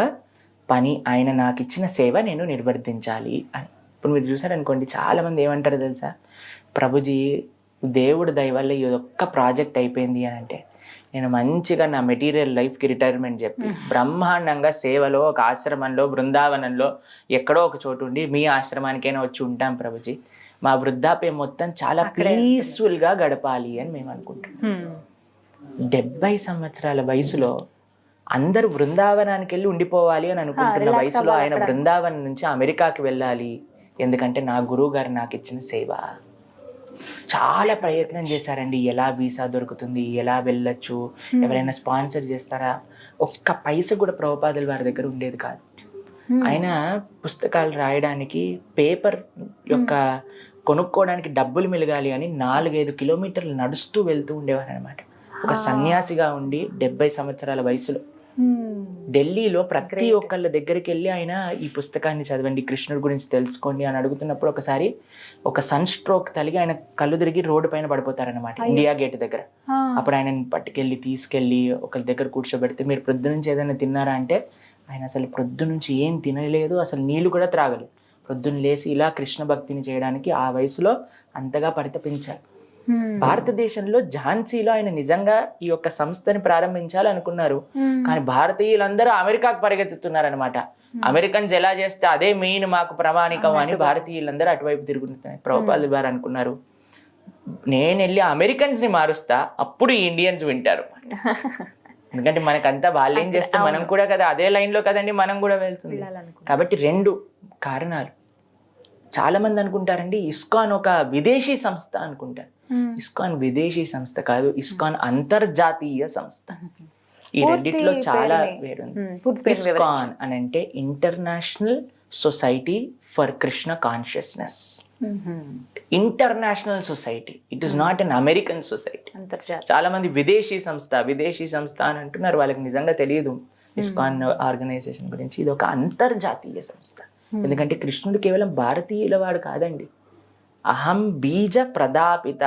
S3: పని, ఆయన నాకు ఇచ్చిన సేవ నేను నిర్వర్తించాలి అని. ఇప్పుడు మీరు చూసారనుకోండి, చాలా మంది ఏమంటారు తెలుసా, ప్రభుజీ దేవుడు దయ వల్ల ఈ ఒక్క ప్రాజెక్ట్ అయిపోయింది అని అంటే నేను మంచిగా నా మెటీరియల్ లైఫ్కి రిటైర్మెంట్ చెప్పి బ్రహ్మాండంగా సేవలో ఒక ఆశ్రమంలో బృందావనంలో ఎక్కడో ఒక చోటు ఉండి మీ ఆశ్రమానికైనా వచ్చి ఉంటాం ప్రభుజీ, మా వృద్ధాప్యం మొత్తం చాలా పీస్ఫుల్గా గడపాలి అని మేము అనుకుంటున్నాం. 70 సంవత్సరాల వయసులో అందరూ బృందావనానికి వెళ్ళి ఉండిపోవాలి అని అనుకుంటున్న వయసులో ఆయన బృందావనం నుంచి అమెరికాకి వెళ్ళాలి, ఎందుకంటే నా గురువు గారు నాకు ఇచ్చిన సేవ. చాలా ప్రయత్నం చేశారండి, ఎలా వీసా దొరుకుతుంది, ఎలా వెళ్ళొచ్చు, ఎవరైనా స్పాన్సర్ చేస్తారా, ఒక్క పైస కూడా ప్రభుపాదుల వారి దగ్గర ఉండేది కాదు. ఆయన పుస్తకాలు రాయడానికి పేపర్ యొక్క కొనుక్కోవడానికి డబ్బులు మిలగాలి అని 4-5 కిలోమీటర్లు నడుస్తూ వెళ్తూ ఉండేవారు అనమాట. ఒక సన్యాసిగా ఉండి 70 సంవత్సరాల వయసులో ఢిల్లీలో ప్రతి ఒక్కళ్ళ దగ్గరికి వెళ్ళి ఆయన ఈ పుస్తకాన్ని చదవండి, కృష్ణుడి గురించి తెలుసుకోండి అని అడుగుతున్నప్పుడు ఒకసారి ఒక సన్ స్ట్రోక్ తలిగి ఆయన కళ్ళు తిరిగి రోడ్డు పైన పడిపోతారనమాట, ఇండియా గేట్ దగ్గర. అప్పుడు ఆయనని పట్టుకెళ్ళి తీసుకెళ్ళి ఒకరి దగ్గర కూర్చోబెడితే, మీరు ప్రొద్దు నుంచి ఏదైనా తిన్నారా అంటే ఆయన అసలు ప్రొద్దు నుంచి ఏం తినలేదు, అసలు నీళ్లు కూడా త్రాగలేదు. ప్రొద్దున లేసి ఇలా కృష్ణ భక్తిని చేయడానికి ఆ వయసులో అంతగా పరితపించారు. భారతదేశంలో ఝాన్సీలో ఆయన నిజంగా ఈ యొక్క సంస్థని ప్రారంభించాలనుకున్నారు, కానీ భారతీయులందరూ అమెరికాకు పరిగెత్తుతున్నారనమాట. అమెరికన్స్ ఎలా చేస్తే అదే మెయిన్ మాకు ప్రామాణికం అని భారతీయులందరూ అటువైపు తిరుగుతున్నారు. ప్రభుపాదుల వారు అనుకున్నారు, నేను వెళ్ళి అమెరికన్స్ ని మారుస్తా, అప్పుడు ఈ ఇండియన్స్ వింటారు. ఎందుకంటే మనకంతా వాళ్ళు ఏం చేస్తే మనం కూడా కదా అదే లైన్ లో కదండి మనం కూడా వెళ్తుంది. కాబట్టి 2 కారణాలు. చాలా మంది అనుకుంటారండి ఇస్కాన్ ఒక విదేశీ సంస్థ అనుకుంటారు. ఇస్కాన్ విదేశీ సంస్థ కాదు, ఇస్కాన్ అంతర్జాతీయ సంస్థ. ఈ రెండిట్లో చాలా వేరుంది. ఇస్కాన్ అని అంటే international society for Krishna consciousness. International society, it is not an American society. చాలా మంది విదేశీ సంస్థ అని అంటున్నారు, వాళ్ళకి నిజంగా తెలియదు ఇస్కాన్ ఆర్గనైజేషన్ గురించి. ఇది ఒక అంతర్జాతీయ సంస్థ. ఎందుకంటే కృష్ణుడు కేవలం భారతీయుల వాడు కాదండి. అహం బీజ ప్రదాపిత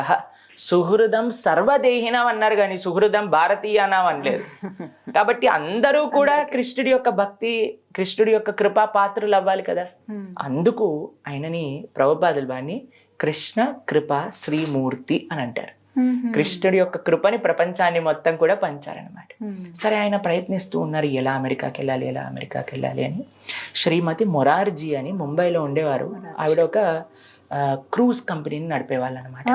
S3: సుహృదం సర్వదేహినం అన్నారు, కానీ సుహృదం భారతీయనం అనలేదు. కాబట్టి అందరూ కూడా కృష్ణుడి యొక్క భక్తి, కృష్ణుడి యొక్క కృపా పాత్రులు అవ్వాలి కదా. అందుకు ఆయనని ప్రభుపాదుల వారిని కృష్ణ కృపా శ్రీమూర్తి అని అంటారు. కృష్ణుడి యొక్క కృపని ప్రపంచాన్ని మొత్తం కూడా పంచారనమాట. సరే, ఆయన ప్రయత్నిస్తూ ఉన్నారు, ఎలా అమెరికాకి వెళ్ళాలి అని. శ్రీమతి మొరార్జీ అని ముంబైలో ఉండేవారు. ఆవిడ ఒక క్రూజ్ కంపెనీని నడిపేవాళ్ళు అనమాట.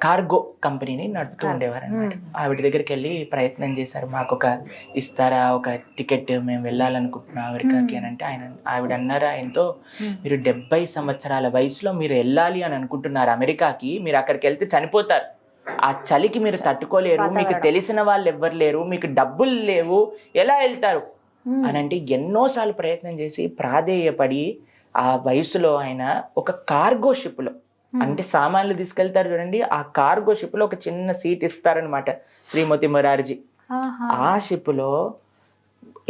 S3: కార్గో కంపెనీని నడుపుతూ ఉండేవారు అనమాట. ఆవిడ దగ్గరికి వెళ్ళి ప్రయత్నం చేశారు, మాకు ఒక ఇస్తారా, ఒక టికెట్, మేము వెళ్ళాలనుకుంటున్నాం అమెరికాకి అని అంటే ఆవిడ అన్నారు ఆయనతో, మీరు 70 సంవత్సరాల వయసులో మీరు వెళ్ళాలి అని అనుకుంటున్నారు అమెరికాకి, మీరు అక్కడికి వెళ్తే చనిపోతారు, ఆ చలికి మీరు తట్టుకోలేరు, మీకు తెలిసిన వాళ్ళు ఎవ్వరు లేరు, మీకు డబ్బులు లేవు, ఎలా వెళ్తారు అని అంటే ఎన్నోసార్లు ప్రయత్నం చేసి ప్రాధేయపడి ఆ వయసులో ఆయన ఒక కార్గో షిప్లో, అంటే సామాన్లు తీసుకెళ్తారు చూడండి, ఆ కార్గో షిప్ లో ఒక చిన్న సీట్ ఇస్తారనమాట శ్రీమతి మొరార్జీ. ఆ షిప్ లో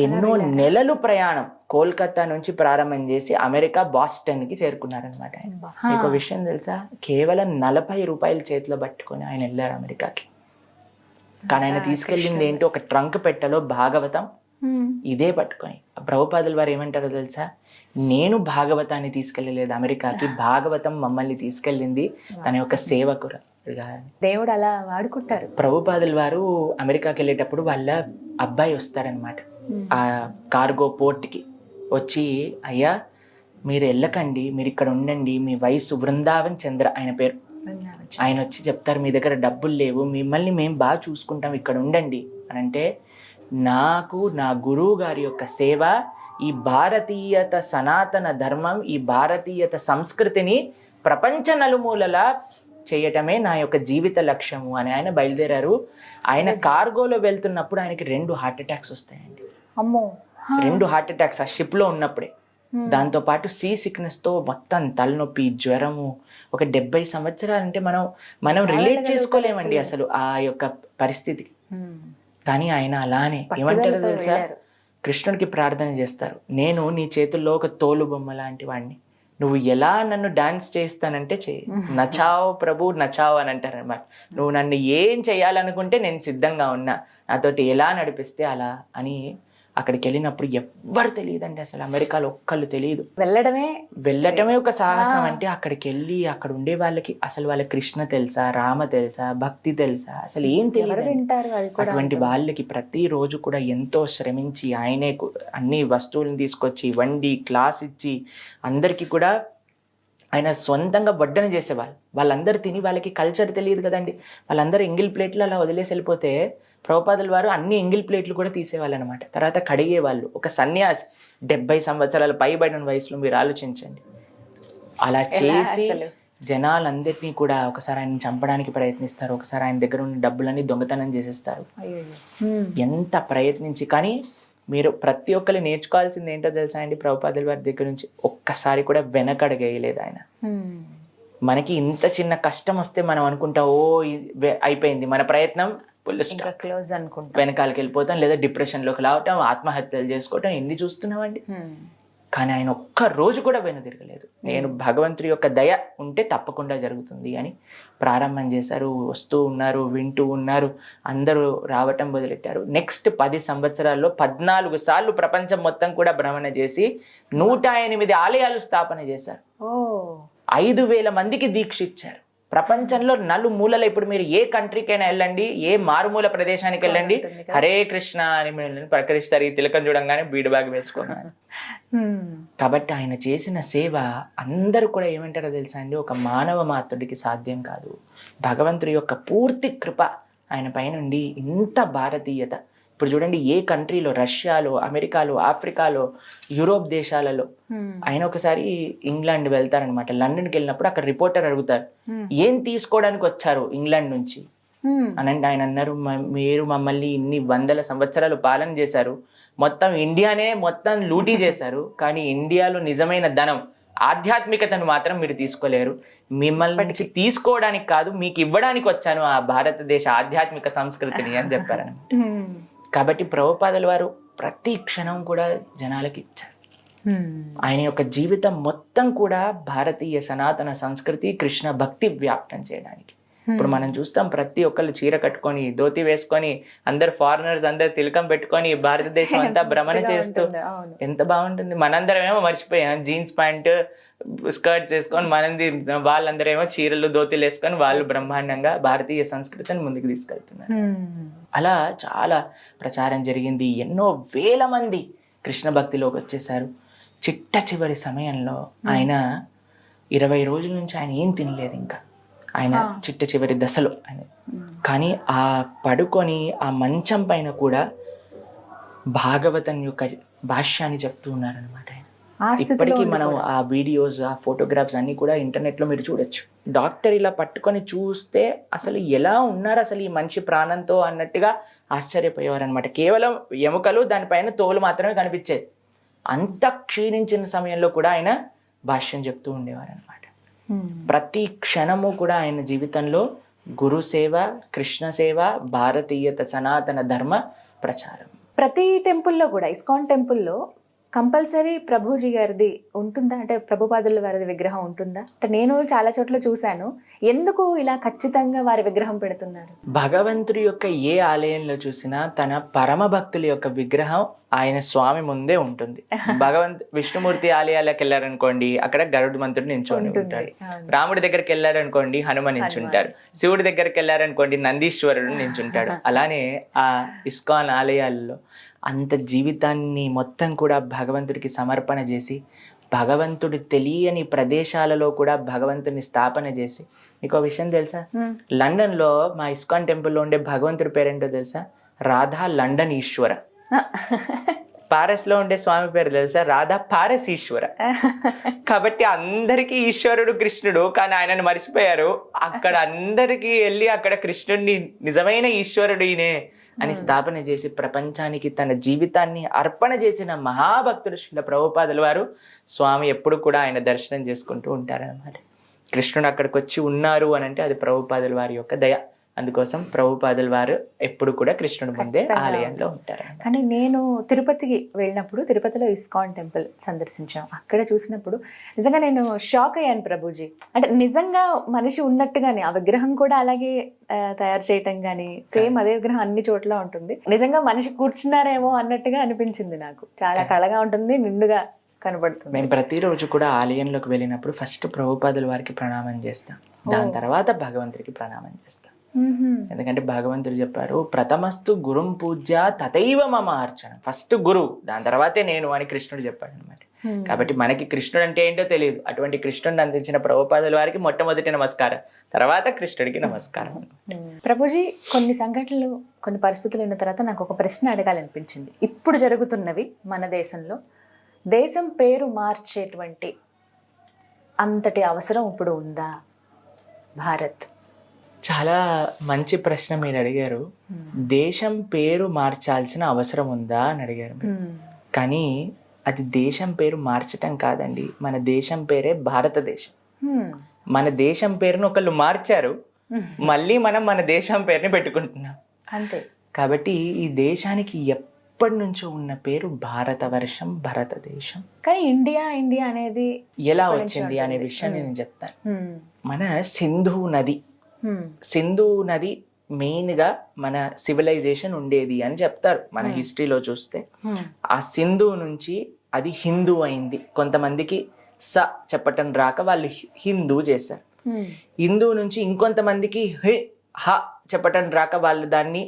S3: ఎన్నో నెలలు ప్రయాణం కోల్కతా నుంచి ప్రారంభం చేసి అమెరికా బాస్టన్ కి చేరుకున్నారనమాట. మీకు విషయం తెలుసా, కేవలం 40 రూపాయలు చేతిలో పట్టుకొని ఆయన వెళ్ళారు అమెరికాకి. కానీ ఆయన తీసుకెళ్ళింది ఏంటి, ఒక ట్రంక్ పెట్టెలో భాగవతం ఇదే పట్టుకొని. ప్రభుపాదుల వారు ఏమంటారో తెలుసా, నేను భాగవతాన్ని తీసుకెళ్ళలేదు అమెరికాకి, భాగవతం మమ్మల్ని తీసుకెళ్ళింది తన యొక్క సేవకుడుగా.
S2: దేవుడు అలా వాడుకుంటారు.
S3: ప్రభుపాదుల వారు అమెరికాకి వెళ్ళేటప్పుడు వాళ్ళ అబ్బాయి వస్తారనమాట ఆ కార్గో పోర్ట్కి వచ్చి, అయ్యా మీరు వెళ్ళకండి, మీరు ఇక్కడ ఉండండి, మీ వయసు బృందావన్ చంద్ర ఆయన పేరు, ఆయన వచ్చి చెప్తారు మీ దగ్గర డబ్బులు లేవు, మిమ్మల్ని మేము బాగా చూసుకుంటాం, ఇక్కడ ఉండండి అని అంటే, నాకు నా గురువు గారి యొక్క సేవ, ఈ భారతీయత సనాతన ధర్మం, ఈ భారతీయత సంస్కృతిని ప్రపంచ నలుమూలలా చేయటమే నా యొక్క జీవిత లక్ష్యము అని ఆయన బయలుదేరారు. ఆయన కార్గోలో వెళ్తున్నప్పుడు ఆయనకి 2 హార్ట్ అటాక్స్ వస్తాయండి.
S2: అమ్మో,
S3: 2 హార్ట్ అటాక్స్ ఆ షిప్ లో ఉన్నప్పుడే. దాంతో పాటు సీ సిక్నెస్ తో మొత్తం తలనొప్పి, జ్వరము. ఒక 70 సంవత్సరాలు అంటే మనం రిలేట్ చేసుకోలేమండి అసలు ఆ యొక్క పరిస్థితికి. కానీ ఆయన అలానే ఏమంటారో తెలుసా, కృష్ణుడికి ప్రార్థన చేస్తారు, నేను నీ చేతుల్లో ఒక తోలు బొమ్మ లాంటి వాడిని, నువ్వు ఎలా నన్ను డాన్స్ చేస్తానంటే చెయ్యి, నచావ్ ప్రభు నచావ్ అని అంటారు అనమాట. నువ్వు నన్ను ఏం చేయాలనుకుంటే నేను సిద్ధంగా ఉన్నా, నాతోటి ఎలా నడిపిస్తే అలా అని. అక్కడికి వెళ్ళినప్పుడు ఎవ్వరు తెలియదండి అసలు, అమెరికాలో ఒక్కళ్ళు తెలియదు. వెళ్ళటమే ఒక సాహసం. అంటే అక్కడికి వెళ్ళి అక్కడ ఉండే వాళ్ళకి అసలు వాళ్ళ కృష్ణ తెలుసా, రామ తెలుసా, భక్తి తెలుసా, అసలు ఏం తెలియదు. అటువంటి వాళ్ళకి ప్రతిరోజు కూడా ఎంతో శ్రమించి ఆయనే అన్ని వస్తువులను తీసుకొచ్చి వండి క్లాస్ ఇచ్చి అందరికీ కూడా ఆయన సొంతంగా వడ్డన చేసేవాళ్ళు. వాళ్ళందరూ తిని, వాళ్ళకి కల్చర్ తెలియదు కదండి, వాళ్ళందరూ ఎంగిల్ ప్లేట్లు అలా వదిలేసి వెళ్ళిపోతే ప్రభుపాదుల వారు అన్ని ఎంగిల్ ప్లేట్లు కూడా తీసేవాళ్ళు అనమాట. తర్వాత కడిగేవాళ్ళు. ఒక సన్యాసి 70 సంవత్సరాల పైబడిన వయసులో మీరు ఆలోచించండి. అలా చేసి జనాలందరినీ కూడా ఒకసారి ఆయన చంపడానికి ప్రయత్నిస్తారు, ఒకసారి ఆయన దగ్గర ఉన్న డబ్బులన్నీ దొంగతనం చేసేస్తారు. ఎంత ప్రయత్నించి, కానీ మీరు ప్రతి ఒక్కరు నేర్చుకోవాల్సింది ఏంటో తెలుసా అండి, ప్రభుపాదుల వారి దగ్గర నుంచి ఒక్కసారి కూడా వెనకడగేయలేదు ఆయన. మనకి ఇంత చిన్న కష్టం వస్తే మనం అనుకుంటాం, ఓ అయిపోయింది మన ప్రయత్నం,
S2: క్లోజ్ అనుకుంటాం,
S3: వెనకాలకి వెళ్ళిపోతాం, లేదా డిప్రెషన్లోకి రావటం, ఆత్మహత్యలు చేసుకోవటం, ఎన్ని చూస్తున్నామండి. కానీ ఆయన ఒక్క రోజు కూడా వెనుదిరగలేదు. నేను భగవంతుడి యొక్క దయ ఉంటే తప్పకుండా జరుగుతుంది అని ప్రారంభం చేశారు. వస్తూ ఉన్నారు, వింటూ ఉన్నారు, అందరూ రావటం మొదలెట్టారు. నెక్స్ట్ 10 సంవత్సరాల్లో 14 సార్లు ప్రపంచం మొత్తం కూడా భ్రమణ చేసి 108 ఆలయాలు స్థాపన చేశారు. 5,000 మందికి దీక్ష ఇచ్చారు. ప్రపంచంలో నలుమూలల, ఇప్పుడు మీరు ఏ కంట్రీకైనా వెళ్ళండి, ఏ మారుమూల ప్రదేశానికి వెళ్ళండి, హరే కృష్ణ అని ప్రకటిస్తారు. ఈ తిలకం చూడంగానే బీడు బ్యాగ్ వేసుకోగానే. కాబట్టి ఆయన చేసిన సేవ అందరూ కూడా ఏమంటారో తెలుసా అండి, ఒక మానవ మాత్రుడికి సాధ్యం కాదు. భగవంతుడి యొక్క పూర్తి కృప ఆయన పైనుండి ఇంత భారతీయత. ఇప్పుడు చూడండి, ఏ కంట్రీలో, రష్యాలో, అమెరికాలో, ఆఫ్రికాలో, యూరోప్ దేశాలలో. ఆయన ఒకసారి ఇంగ్లాండ్ వెళ్తారనమాట. లండన్కి వెళ్ళినప్పుడు అక్కడ రిపోర్టర్ అడుగుతారు, ఏం తీసుకోవడానికి వచ్చారు ఇంగ్లాండ్ నుంచి అని. ఆయన అన్నారు, మీరు మమ్మల్ని ఇన్ని 100 సంవత్సరాలు పాలన చేశారు, మొత్తం ఇండియానే మొత్తం లూటీ చేశారు, కానీ ఇండియాలో నిజమైన ధనం, ఆధ్యాత్మికతను మాత్రం మీరు తీసుకోలేరు. మిమ్మల్ని నుంచి తీసుకోవడానికి కాదు, మీకు ఇవ్వడానికి వచ్చాను ఆ భారతదేశ ఆధ్యాత్మిక సంస్కృతిని అని చెప్పారని. కాబట్టి ప్రభుపాదుల వారు ప్రతి క్షణం కూడా జనాలకి ఇచ్చారు. ఆయన యొక్క జీవితం మొత్తం కూడా భారతీయ సనాతన సంస్కృతి, కృష్ణ భక్తి వ్యాప్తం చేయడానికి. ఇప్పుడు మనం చూస్తాం, ప్రతి ఒక్కళ్ళు చీర కట్టుకొని, ధోతి వేసుకొని, అందరు ఫారినర్స్ అందరు తిలకం పెట్టుకొని భారతదేశం అంతా భ్రమణ చేస్తూ ఎంత బాగుంటుంది. మనందరం ఏమో మర్చిపోయాం, జీన్స్ ప్యాంట్ స్కర్ట్స్ వేసుకొని, వాళ్ళందరేమో చీరలు ధోతిలు వేసుకొని వాళ్ళు బ్రహ్మాండంగా భారతీయ సంస్కృతిని ముందుకు తీసుకెళ్తున్నారు. అలా చాలా ప్రచారం జరిగింది. ఎన్నో వేల మంది కృష్ణ భక్తిలోకి వచ్చేసారు. చిట్ట చివరి సమయంలో ఆయన 20 రోజుల నుంచి ఆయన ఏం తినలేదు ఇంకా, ఆయన చిట్ట చివరి దశలో ఆయన. కానీ ఆ పడుకొని ఆ మంచం పైన కూడా భాగవతం యొక్క భాష్యాన్ని చెప్తూ ఉన్నారనమాట ఆయన. ఇప్పటికీ మనం ఆ వీడియోస్, ఆ ఫోటోగ్రాఫ్స్ అన్ని కూడా ఇంటర్నెట్లో మీరు చూడొచ్చు. డాక్టర్ ఇలా పట్టుకొని చూస్తే అసలు ఎలా ఉన్నారు అసలు ఈ మనిషి ప్రాణంతో అన్నట్టుగా ఆశ్చర్యపోయేవారు అనమాట. కేవలం ఎముకలు, దానిపైన తోలు మాత్రమే కనిపించేది. అంత క్షీణించిన సమయంలో కూడా ఆయన భాష్యం చెప్తూ ఉండేవారు అనమాట. ప్రతి క్షణము కూడా ఆయన జీవితంలో గురు సేవ, కృష్ణ సేవ, భారతీయత సనాతన ధర్మ ప్రచారం.
S2: ప్రతి టెంపుల్లో కూడా, ఇస్కాన్ టెంపుల్లో కంపల్సరీ ప్రభుజీ గారిది ఉంటుందా? అంటే ప్రభుపాదుల వారిది విగ్రహం ఉంటుందా? అంటే నేను చాలా చోట్ల చూశాను. ఎందుకు ఇలా ఖచ్చితంగా వారి విగ్రహం పెడుతున్నారు?
S3: భగవంతుడి యొక్క ఏ ఆలయంలో చూసినా తన పరమ భక్తుల యొక్క విగ్రహం ఆయన స్వామి ముందే ఉంటుంది. విష్ణుమూర్తి ఆలయాలకు వెళ్ళారనుకోండి, అక్కడ గరుడు మంత్రుడు నించొని ఉంటాడు. రాముడి దగ్గరికి వెళ్ళారనుకోండి, హనుమ నించుంటారు. శివుడి దగ్గరికి వెళ్ళారనుకోండి, నందీశ్వరుడు నించుంటాడు. అలానే ఆ ఇస్కాన్ ఆలయాల్లో అంత జీవితాన్ని మొత్తం కూడా భగవంతుడికి సమర్పణ చేసి, భగవంతుడు తెలియని ప్రదేశాలలో కూడా భగవంతుని స్థాపన చేసి. మీకు విషయం తెలుసా? లండన్లో మా ఇస్కాన్ టెంపుల్లో ఉండే భగవంతుడి పేరేంటో తెలుసా? రాధా లండన్ ఈశ్వర. పారస్ లో ఉండే స్వామి పేరు తెలుసా? రాధా పారస్ ఈశ్వర. కాబట్టి అందరికీ ఈశ్వరుడు కృష్ణుడు, కానీ ఆయనను మర్చిపోయారు. అక్కడ అందరికీ వెళ్ళి అక్కడ కృష్ణుడిని నిజమైన ఈశ్వరుడు ఈయనే అని స్థాపన చేసి ప్రపంచానికి తన జీవితాన్ని అర్పణ చేసిన మహాభక్తుడు శ్రీల ప్రభుపాదుల వారు స్వామి ఎప్పుడు కూడా ఆయన దర్శనం చేసుకుంటూ ఉంటారన్నమాట. కృష్ణుడు అక్కడికి వచ్చి ఉన్నారు అని అంటే అది ప్రభుపాదుల వారి యొక్క దయ. అందుకోసం ప్రభుపాదుల వారు ఎప్పుడు కూడా కృష్ణుడి ముందే ఆలయంలో ఉంటారు.
S2: కానీ నేను తిరుపతికి వెళ్ళినప్పుడు, తిరుపతిలో ఇస్కాన్ టెంపుల్ సందర్శించాం. అక్కడ చూసినప్పుడు నిజంగా నేను షాక్ అయ్యాను ప్రభుజీ. అంటే నిజంగా మనిషి ఉన్నట్టుగానే ఆ విగ్రహం కూడా అలాగే తయారు చేయటం కానీ, సేమ్ అదే విగ్రహం అన్ని చోట్ల ఉంటుంది. నిజంగా మనిషి కూర్చున్నారేమో అన్నట్టుగా అనిపించింది నాకు. చాలా కళగా ఉంటుంది, నిండుగా కనబడుతుంది.
S3: మేము ప్రతిరోజు కూడా ఆలయంలోకి వెళ్ళినప్పుడు ఫస్ట్ ప్రభుపాదుల వారికి ప్రణామం చేస్తాం, దాని తర్వాత భగవంతుడికి ప్రణామం చేస్తాం. ఎందుకంటే భగవంతుడు చెప్పారు, ప్రథమస్తు గురుం పూజ్య తథైవ మమ అర్చన. ఫస్ట్ గురువు, దాని తర్వాతే నేను అని కృష్ణుడు చెప్పాడు అనమాట. కాబట్టి మనకి కృష్ణుడు అంటే ఏంటో తెలియదు. అటువంటి కృష్ణుడిని అందించిన ప్రభుపాదుల వారికి మొట్టమొదటి నమస్కారం, తర్వాత కృష్ణుడికి నమస్కారం.
S2: ప్రభుజీ, కొన్ని సంఘటనలు, కొన్ని పరిస్థితులు ఉన్న తర్వాత నాకు ఒక ప్రశ్న అడగాలనిపించింది. ఇప్పుడు జరుగుతున్నవి మన దేశంలో, దేశం పేరు మార్చేటువంటి అంతటి అవసరం ఇప్పుడు ఉందా? భారత్
S3: చాలా మంచి ప్రశ్న మీరు అడిగారు. దేశం పేరు మార్చాల్సిన అవసరం ఉందా అని అడిగారు. కానీ అది దేశం పేరు మార్చటం కాదండి, మన దేశం పేరే భారతదేశం. మన దేశం పేరును ఒకళ్ళు మార్చారు, మళ్ళీ మనం మన దేశం పేరుని పెట్టుకుంటున్నాం
S2: అంతే.
S3: కాబట్టి ఈ దేశానికి ఎప్పటి నుంచో ఉన్న పేరు భారతవర్షం, భారతదేశం.
S2: కానీ ఇండియా ఇండియా అనేది
S3: ఎలా వచ్చింది అనే విషయం నేను చెప్తాను. మన సింధు నది మెయిన్ గా మన సివిలైజేషన్ ఉండేది అని చెప్తారు మన హిస్టరీలో చూస్తే. ఆ సింధు నుంచి అది హిందూ అయింది. కొంతమందికి స చెప్పటం రాక వాళ్ళు హిందూ చేశారు. హిందూ నుంచి ఇంకొంతమందికి హ చెప్పటం రాక వాళ్ళు దాన్ని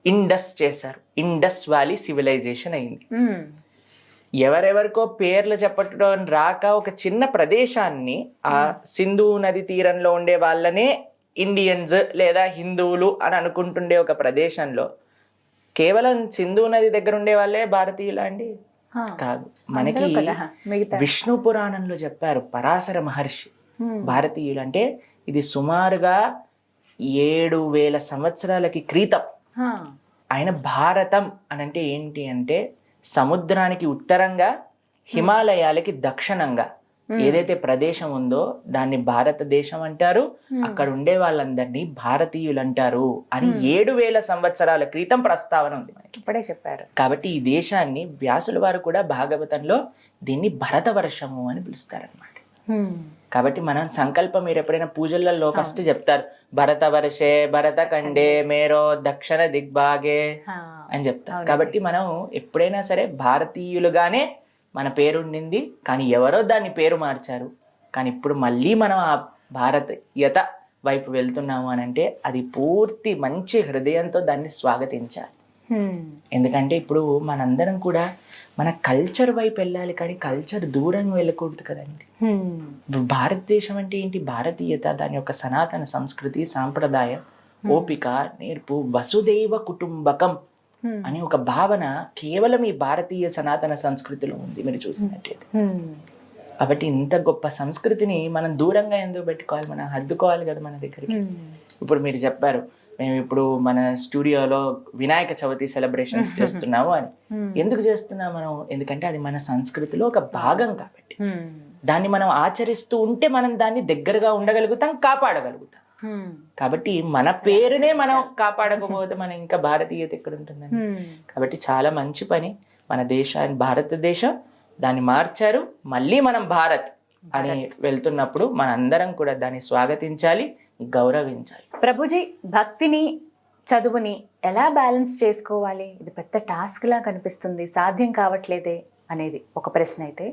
S3: ఇండస్ చేశారు. ఇండస్ వ్యాలీ సివిలైజేషన్ అయింది. ఎవరెవరికో పేర్లు చెప్పటం రాక ఒక చిన్న ప్రదేశాన్ని, ఆ సింధు నది తీరంలో ఉండే వాళ్ళనే ఇండియన్స్ లేదా హిందువులు అని అనుకుంటుండే ఒక ప్రదేశంలో కేవలం సింధు నది దగ్గర ఉండే వాళ్ళే భారతీయులా అండి? కాదు. మనకి విష్ణు పురాణంలో చెప్పారు పరాశర మహర్షి భారతీయులు అంటే ఇది సుమారుగా 7,000 సంవత్సరాలకి క్రితం. ఆయన భారతం అని అంటే ఏంటి అంటే సముద్రానికి ఉత్తరంగా, హిమాలయాలకి దక్షిణంగా ఏదైతే ప్రదేశం ఉందో దాన్ని భారతదేశం అంటారు. అక్కడ ఉండే వాళ్ళందరినీ భారతీయులు అంటారు అని 7,000 సంవత్సరాల క్రితం ప్రస్తావన ఉంది మనకి.
S2: ఇప్పుడే చెప్పారు.
S3: కాబట్టి ఈ దేశాన్ని వ్యాసుల వారు కూడా భాగవతంలో దీన్ని భరతవర్షము అని పిలుస్తారనమాట. కాబట్టి మనం సంకల్పం, మీరు ఎప్పుడైనా పూజలలో ఫస్ట్ చెప్తారు భరతవర్షే భరత ఖండే మేరో దక్షిణ దిగ్భాగే అని చెప్తారు. కాబట్టి మనం ఎప్పుడైనా సరే భారతీయులుగానే మన పేరు ఉండింది, కానీ ఎవరో దాన్ని పేరు మార్చారు. కానీ ఇప్పుడు మళ్ళీ మనం ఆ భారతీయత వైపు వెళ్తున్నాము అని అంటే అది పూర్తి మంచి హృదయంతో దాన్ని స్వాగతించాలి. ఎందుకంటే ఇప్పుడు మనందరం కూడా మన కల్చర్ వైపు వెళ్ళాలి, కానీ కల్చర్ దూరం వెళ్ళకూడదు కదండి. ఇప్పుడు భారతదేశం అంటే ఏంటి? భారతీయత, దాని యొక్క సనాతన సంస్కృతి, సాంప్రదాయం, ఓపిక, నేర్పు, వసుదైవ కుటుంబకం అని ఒక భావన కేవలం ఈ భారతీయ సనాతన సంస్కృతిలో ఉంది మీరు చూసినట్టయితే. కాబట్టి ఇంత గొప్ప సంస్కృతిని మనం దూరంగా ఎందుకు పెట్టుకోవాలి? మనం హద్దుకోవాలి కదా మన దగ్గరికి. ఇప్పుడు మీరు చెప్పారు మేము ఇప్పుడు మన స్టూడియోలో వినాయక చవితి సెలబ్రేషన్స్ చేస్తున్నాము అని. ఎందుకు చేస్తున్నాం మనం? ఎందుకంటే అది మన సంస్కృతిలో ఒక భాగం కాబట్టి. దాన్ని మనం ఆచరిస్తూ ఉంటే మనం దాన్ని దగ్గరగా ఉండగలుగుతాం, కాపాడగలుగుతాం. కాబట్టి మన పేరునే మనం కాపాడకపోతే మనం ఇంకా భారతీయత ఎక్కడ ఉంటుందండి? కాబట్టి చాలా మంచి పని మన దేశాన్ని, భారతదేశం దాన్ని మార్చారు. మళ్ళీ మనం భారత్ అని వెళ్తున్నప్పుడు మనందరం కూడా దాన్ని స్వాగతించాలి, గౌరవించాలి.
S2: ప్రభుజీ, భక్తిని చదువుని ఎలా బ్యాలెన్స్ చేసుకోవాలి? ఇది పెద్ద టాస్క్ లా కనిపిస్తుంది, సాధ్యం కావట్లేదే అనేది ఒక ప్రశ్న అయితే,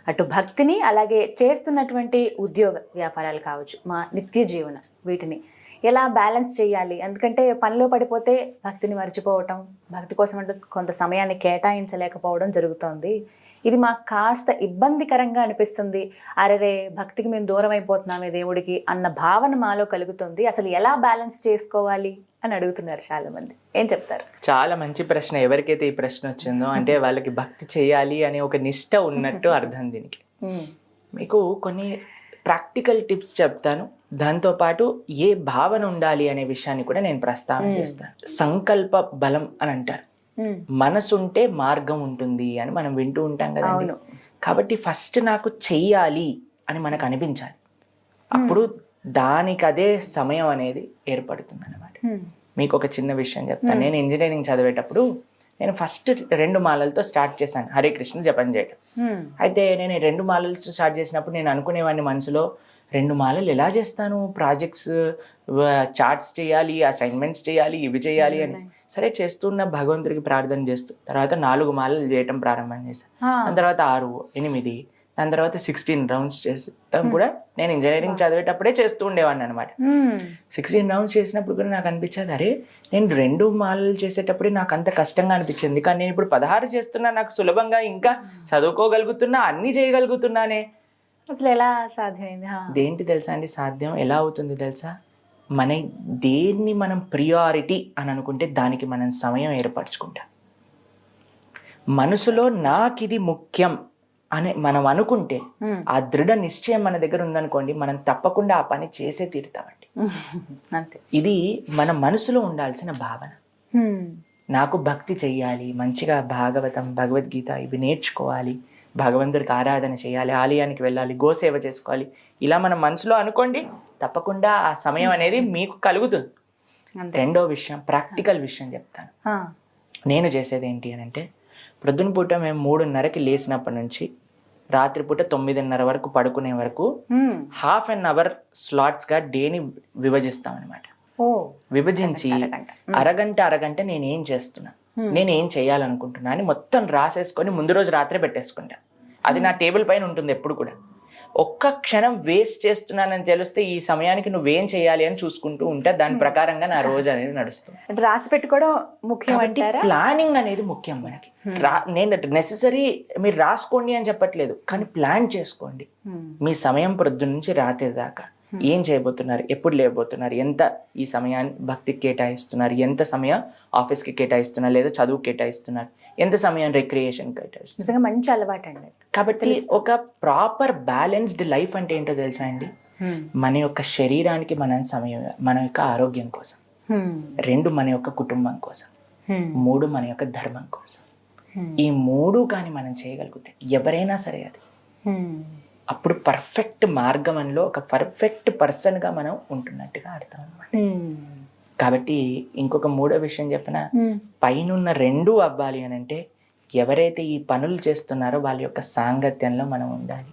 S2: అటు భక్తిని అలాగే చేస్తున్నటువంటి ఉద్యోగ వ్యాపారాలు కావచ్చు, మా నిత్య జీవన, వీటిని ఎలా బ్యాలెన్స్ చేయాలి? ఎందుకంటే పనిలో పడిపోతే భక్తిని మర్చిపోవటం, భక్తి కోసం అంటూ కొంత సమయాన్ని కేటాయించలేకపోవడం జరుగుతోంది. ఇది మాకు కాస్త ఇబ్బందికరంగా అనిపిస్తుంది. అరే, భక్తికి మేము దూరం అయిపోతున్నామే దేవుడికి అన్న భావన మాలో కలుగుతుంది. అసలు ఎలా బ్యాలెన్స్ చేసుకోవాలి అని అడుగుతున్నారు చాలా మంది. ఏం చెప్తారు?
S3: చాలా మంచి ప్రశ్న. ఎవరికైతే ఈ ప్రశ్న వచ్చిందో అంటే వాళ్ళకి భక్తి చేయాలి అనే ఒక నిష్ట ఉన్నట్టు అర్థం దీనికి. మీకు కొన్ని ప్రాక్టికల్ టిప్స్ చెప్తాను, దాంతోపాటు ఏ భావన ఉండాలి అనే విషయాన్ని కూడా నేను ప్రస్తావన చేస్తాను. సంకల్ప బలం అని అంటారు. మనసుంటే మార్గం ఉంటుంది అని మనం వింటూ ఉంటాం కదండి. కాబట్టి ఫస్ట్ నాకు చెయ్యాలి అని మనకు అనిపించాలి, అప్పుడు దానికి అదే సమయం అనేది ఏర్పడుతుంది అన్నమాట. మీకు ఒక చిన్న విషయం చెప్తాను. నేను ఇంజనీరింగ్ చదివేటప్పుడు నేను ఫస్ట్ 2 మాలలతో స్టార్ట్ చేశాను హరే కృష్ణ జపం చేయడం. అయితే నేను 2 మాలలతో స్టార్ట్ చేసినప్పుడు నేను అనుకునేవాడిని మనసులో, 2 మాలలు ఎలా చేస్తాను? ప్రాజెక్ట్స్, చార్ట్స్ చేయాలి, అసైన్మెంట్స్ చేయాలి, ఇవి చేయాలి అని. సరే చేస్తున్న భగవంతుడికి ప్రార్థన చేస్తూ తర్వాత 4 మాలలు చేయటం ప్రారంభం చేశాను. దాని తర్వాత 6, 8, దాని తర్వాత 16 రౌండ్స్ చేస్తాం కూడా నేను ఇంజనీరింగ్ చదివేటప్పుడే చేస్తూ ఉండేవాడిని అనమాట. 16 రౌండ్స్ చేసినప్పుడు కూడా నాకు అనిపించేది, అరే నేను 2 మాలలు చేసేటప్పుడే నాకు అంత కష్టంగా అనిపించింది, కానీ నేను ఇప్పుడు 16 చేస్తున్నా, నాకు సులభంగా ఇంకా చదువుకోగలుగుతున్నా, అన్ని చేయగలుగుతున్నానే.
S2: అసలు ఎలా సాధ్యమైంది?
S3: దేంటి తెలుసా అండి సాధ్యం? ఎలా అవుతుంది తెలుసా? మన దేన్ని మనం ప్రియారిటీ అని అనుకుంటే దానికి మనం సమయం ఏర్పరచుకుంటాం. మనసులో నాకు ఇది ముఖ్యం అని మనం అనుకుంటే, ఆ దృఢ నిశ్చయం మన దగ్గర ఉందనుకోండి, మనం తప్పకుండా ఆ పని చేసే తీరుతామండి.
S2: అంతే.
S3: ఇది మన మనసులో ఉండాల్సిన భావన. నాకు భక్తి చెయ్యాలి, మంచిగా భాగవతం, భగవద్గీత ఇవి నేర్చుకోవాలి, భగవంతుడికి ఆరాధన చేయాలి, ఆలయానికి వెళ్ళాలి, గోసేవ చేసుకోవాలి, ఇలా మనం మనసులో అనుకోండి, తప్పకుండా ఆ సమయం అనేది మీకు కలుగుతుంది. రెండో విషయం, ప్రాక్టికల్ విషయం చెప్తాను. నేను చేసేది ఏంటి అని అంటే, ప్రొద్దున పూట మేము 3:30కి లేచినప్పటి నుంచి రాత్రిపూట 9:30 వరకు పడుకునే వరకు ½ an hour స్లాట్స్గా డేని విభజిస్తాం అనమాట. విభజించి అరగంట నేను ఏం చేస్తున్నా, నేను ఏం చేయాలనుకుంటున్నా అని మొత్తం రాసేసుకొని ముందు రోజు రాత్రే పెట్టేసుకుంటా. అది నా టేబుల్ పైన ఉంటుంది ఎప్పుడు కూడా. ఒక్క క్షణం వేస్ట్ చేస్తున్నానని తెలిస్తే ఈ సమయానికి నువ్వేం చేయాలి అని చూసుకుంటూ ఉంటా. దాని ప్రకారంగా నా రోజు అనేది నడుస్తుంది.
S2: రాసి పెట్టుకోవడం ముఖ్యం అంటారా?
S3: ప్లానింగ్ అనేది ముఖ్యం మనకి. నేను నెసెసరీ మీరు రాసుకోండి అని చెప్పట్లేదు, కానీ ప్లాన్ చేసుకోండి. మీ సమయం ప్రొద్దు నుంచి రాత్రి దాకా ఏం చేయబోతున్నారు, ఎప్పుడు లేబోతున్నారు, ఎంత ఈ సమయాన్ని భక్తికి కేటాయిస్తున్నారు, ఎంత సమయం ఆఫీస్కి కేటాయిస్తున్నారు, లేదా చదువు కేటాయిస్తున్నారు, ఎంత సమయం రిక్రియేషన్ కేటాయిస్తున్నారు.
S2: నిజంగా మంచి అలవాటు అండి.
S3: కాబట్టి ఒక ప్రాపర్ బ్యాలెన్స్డ్ లైఫ్ అంటే ఏంటో తెలుసా అండి? మన యొక్క శరీరానికి మనం సమయం, మన యొక్క ఆరోగ్యం కోసం, 2 మన యొక్క కుటుంబం కోసం, 3 మన యొక్క ధర్మం కోసం. ఈ 3 కానీ మనం చేయగలిగితే ఎవరైనా సరే అది అప్పుడు పర్ఫెక్ట్ మార్గంలో ఒక పర్ఫెక్ట్ పర్సన్గా మనం ఉంటున్నట్టుగా అర్థం అన్నమాట. కాబట్టి ఇంకొక 3వ విషయం చెప్పిన, పైనున్న 2 అవ్వాలి అని అంటే ఎవరైతే ఈ పనులు చేస్తున్నారో వాళ్ళ యొక్క సాంగత్యంలో మనం ఉండాలి.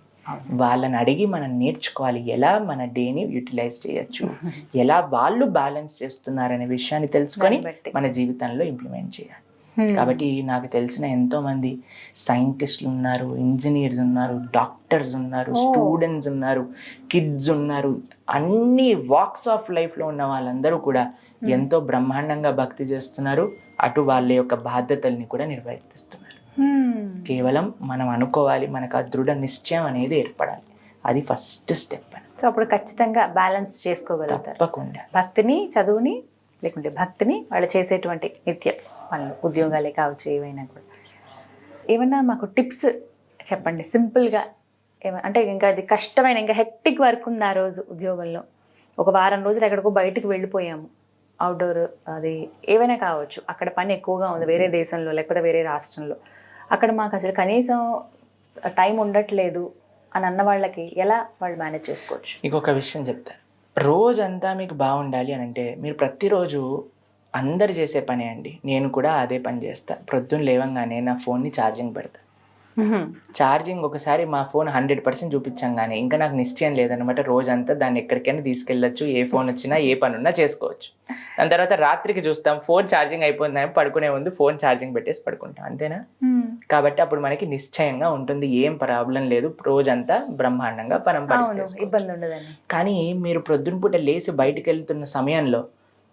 S3: వాళ్ళని అడిగి మనం నేర్చుకోవాలి, ఎలా మన డేని యూటిలైజ్ చేయొచ్చు, ఎలా వాళ్ళు బ్యాలెన్స్ చేస్తున్నారనే విషయాన్ని తెలుసుకొని మన జీవితంలో ఇంప్లిమెంట్ చేయాలి. కాబట్టి నాకు తెలిసిన ఎంతో మంది సైంటిస్టులు ఉన్నారు, ఇంజనీర్స్ ఉన్నారు, డాక్టర్స్ ఉన్నారు, స్టూడెంట్స్ ఉన్నారు, కిడ్స్ ఉన్నారు, అన్ని వాక్స్ ఆఫ్ లైఫ్లో ఉన్న వాళ్ళందరూ కూడా ఎంతో బ్రహ్మాండంగా భక్తి చేస్తున్నారు. అటు వాళ్ళ యొక్క బాధ్యతల్ని కూడా నిర్వర్తిస్తున్నారు. కేవలం మనం అనుకోవాలి, మనకు ఆ దృఢ నిశ్చయం అనేది ఏర్పడాలి. అది ఫస్ట్ స్టెప్ అని.
S2: సో అప్పుడు ఖచ్చితంగా బ్యాలెన్స్ చేసుకోగలుగుతారు.
S3: తప్పకుండా
S2: భక్తిని, చదువుని, లేకుంటే భక్తిని వాళ్ళు చేసేటువంటి నిత్య పనులు, ఉద్యోగాలే కావచ్చు, ఏవైనా కూడా. ఏమన్నా మాకు టిప్స్ చెప్పండి సింపుల్గా. అంటే ఇంకా అది కష్టమైన, ఇంకా హెక్టిక్ వర్క్ ఉంది ఆ రోజు ఉద్యోగంలో, ఒక వారం రోజులు ఎక్కడికో బయటకు వెళ్ళిపోయాము, అవుట్డోర్ అది ఏవైనా కావచ్చు, అక్కడ పని ఎక్కువగా ఉంది వేరే దేశంలో లేకపోతే వేరే రాష్ట్రంలో, అక్కడ మాకు అసలు కనీసం టైం ఉండట్లేదు అని అన్న వాళ్ళకి ఎలా వాళ్ళు మేనేజ్ చేసుకోవచ్చు?
S3: ఇంకొక విషయం చెప్తాను. రోజంతా మీకు బాగుండాలి అని అంటే మీరు ప్రతిరోజు అందరు చేసే పనే అండి, నేను కూడా అదే పని చేస్తా. ప్రొద్దున లేవంగానే నా ఫోన్ని ఛార్జింగ్ పెడతా. ఛార్జింగ్ ఒకసారి మా ఫోన్ 100% చూపించంగానే ఇంకా నాకు నిశ్చయం లేదనమాట. రోజంతా దాన్ని ఎక్కడికైనా తీసుకెళ్ళచ్చు, ఏ ఫోన్ వచ్చినా ఏ పని ఉన్నా చేసుకోవచ్చు. దాని తర్వాత రాత్రికి చూస్తాం, ఫోన్ ఛార్జింగ్ అయిపోయిందని పడుకునే ముందు ఫోన్ ఛార్జింగ్ పెట్టేసి పడుకుంటాం, అంతేనా? కాబట్టి అప్పుడు మనకి నిశ్చయంగా ఉంటుంది, ఏం ప్రాబ్లం లేదు, రోజంతా బ్రహ్మాండంగా
S2: ఇబ్బంది ఉండదని.
S3: కానీ మీరు ప్రొద్దున పూట లేచి బయటకు వెళ్తున్న సమయంలో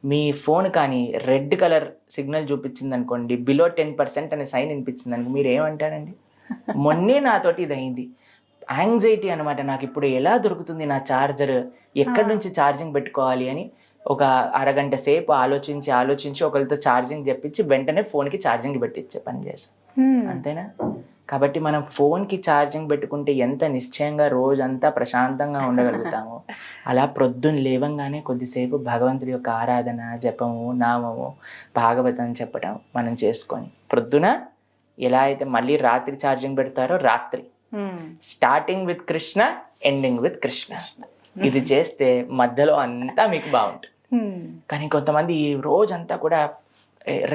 S3: మీ ఫోన్ కానీ రెడ్ కలర్ సిగ్నల్ చూపించింది అనుకోండి, బిలో 10% అనే సైన్ వినిపించింది అనుకో, మీరు ఏమంటారండి? మొన్నే నాతోటి ఇది అయింది, యాంగ్జైటీ అనమాట. నాకు ఇప్పుడు ఎలా దొరుకుతుంది నా ఛార్జర్, ఎక్కడి నుంచి ఛార్జింగ్ పెట్టుకోవాలి అని ఒక అరగంట సేపు ఆలోచించి ఒకరితో ఛార్జింగ్ చెప్పించి వెంటనే ఫోన్కి ఛార్జింగ్ పెట్టించే పని చేశాను, అంతేనా? కాబట్టి మనం ఫోన్కి ఛార్జింగ్ పెట్టుకుంటే ఎంత నిశ్చయంగా రోజంతా ప్రశాంతంగా ఉండగలుగుతామో, అలా ప్రొద్దున లేవంగానే కొద్దిసేపు భగవంతుడి యొక్క ఆరాధన, జపము, నామము, భాగవతం చెప్పడం మనం చేసుకొని ప్రొద్దున ఎలా అయితే మళ్ళీ రాత్రి ఛార్జింగ్ పెడతారో, రాత్రి starting with Krishna, ending with Krishna, ఇది చేస్తే మధ్యలో అంతా మీకు బాగుంటుంది. కానీ కొంతమంది రోజంతా కూడా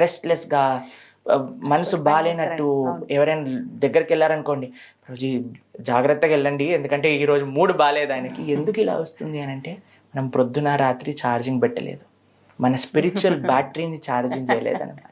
S3: రెస్ట్లెస్గా, మనసు బాగాలేనట్టు ఎవరైనా దగ్గరికి వెళ్ళారనుకోండి, రోజు జాగ్రత్తగా వెళ్ళండి ఎందుకంటే ఈరోజు మూడు బాగాలేదు ఆయనకి. ఎందుకు ఇలా వస్తుంది అని అంటే మనం ప్రొద్దున రాత్రి ఛార్జింగ్ పెట్టలేదు, మన స్పిరిచువల్ బ్యాటరీని ఛార్జింగ్ చేయలేదు అనమాట.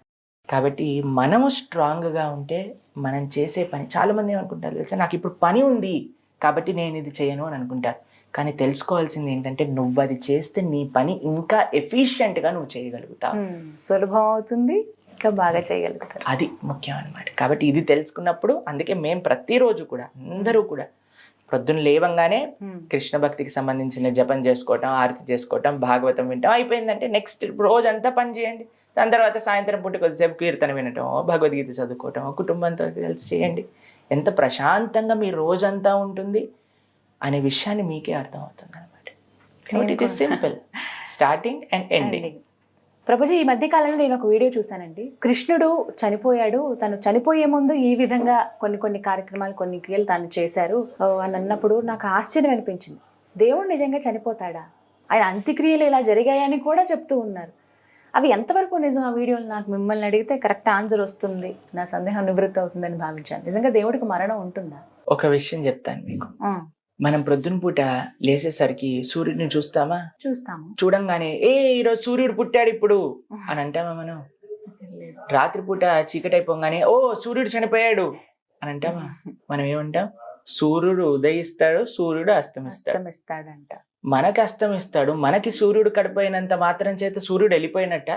S3: కాబట్టి మనము స్ట్రాంగ్గా ఉంటే మనం చేసే పని, చాలామంది ఏమనుకుంటారు తెలుసా, నాకు ఇప్పుడు పని ఉంది కాబట్టి నేను ఇది చేయను అని అనుకుంటారు. కానీ తెలుసుకోవాల్సింది ఏంటంటే, నువ్వు అది చేస్తే నీ పని ఇంకా ఎఫిషియెంట్గా నువ్వు చేయగలుగుతావు,
S2: సులభం అవుతుంది, ఇంకా బాగా చేయగలుగుతారు.
S3: అది ముఖ్యం అనమాట. కాబట్టి ఇది తెలుసుకున్నప్పుడు, అందుకే మేము ప్రతిరోజు కూడా అందరూ కూడా ప్రొద్దున లేవంగానే కృష్ణ భక్తికి సంబంధించిన జపం చేసుకోవటం, ఆరతి చేసుకోవటం, భాగవతం వింటాం, అయిపోయిందంటే నెక్స్ట్ రోజంతా పని చేయండి. దాని తర్వాత సాయంత్రం పూట కొద్దిసేపు కీర్తన వినటం, భగవద్గీత చదువుకోవటం, కుటుంబంతో కలిసి చేయండి. ఎంత ప్రశాంతంగా మీ రోజంతా ఉంటుంది అనే విషయాన్ని మీకే అర్థమవుతుంది అనమాట. It is simple, starting and ending.
S2: Prabhuji, ఈ మధ్య కాలంలో నేను ఒక వీడియో చూశానండి. కృష్ణుడు చనిపోయాడు, తను చనిపోయే ముందు ఈ విధంగా కొన్ని కార్యక్రమాలు, కొన్ని క్రియలు తాను చేశారు అని అన్నప్పుడు నాకు ఆశ్చర్యం అనిపించింది. దేవుడు నిజంగా చనిపోతాడా? ఆయన అంత్యక్రియలు ఇలా జరిగాయని కూడా చెప్తూ ఉన్నారు. అవి ఎంతవరకు నిజం? ఆ వీడియోలు నాకు మిమ్మల్ని అడిగితే కరెక్ట్ ఆన్సర్ వస్తుంది, నా సందేహం నివృత్తి అవుతుందని భావించాను. నిజంగా దేవుడికి మరణం ఉంటుందా?
S3: ఒక విషయం చెప్తాను మీకు. మనం ప్రొద్దున పూట లేసేసరికి సూర్యుడిని చూస్తామా?
S2: చూస్తాము.
S3: చూడంగానే ఈరోజు సూర్యుడు పుట్టాడు ఇప్పుడు అని అంటామా మనం? రాత్రిపూట చీకటి అయిపోగానే సూర్యుడు చనిపోయాడు అని అంటామా? మనం ఏమంటాం? సూర్యుడు ఉదయిస్తాడు, సూర్యుడు
S2: అస్తమిస్తాడంట.
S3: మనకి అస్తమిస్తాడు, మనకి సూర్యుడు కడిపోయినంత మాత్రం చేత సూర్యుడు వెళ్ళిపోయినట్ట,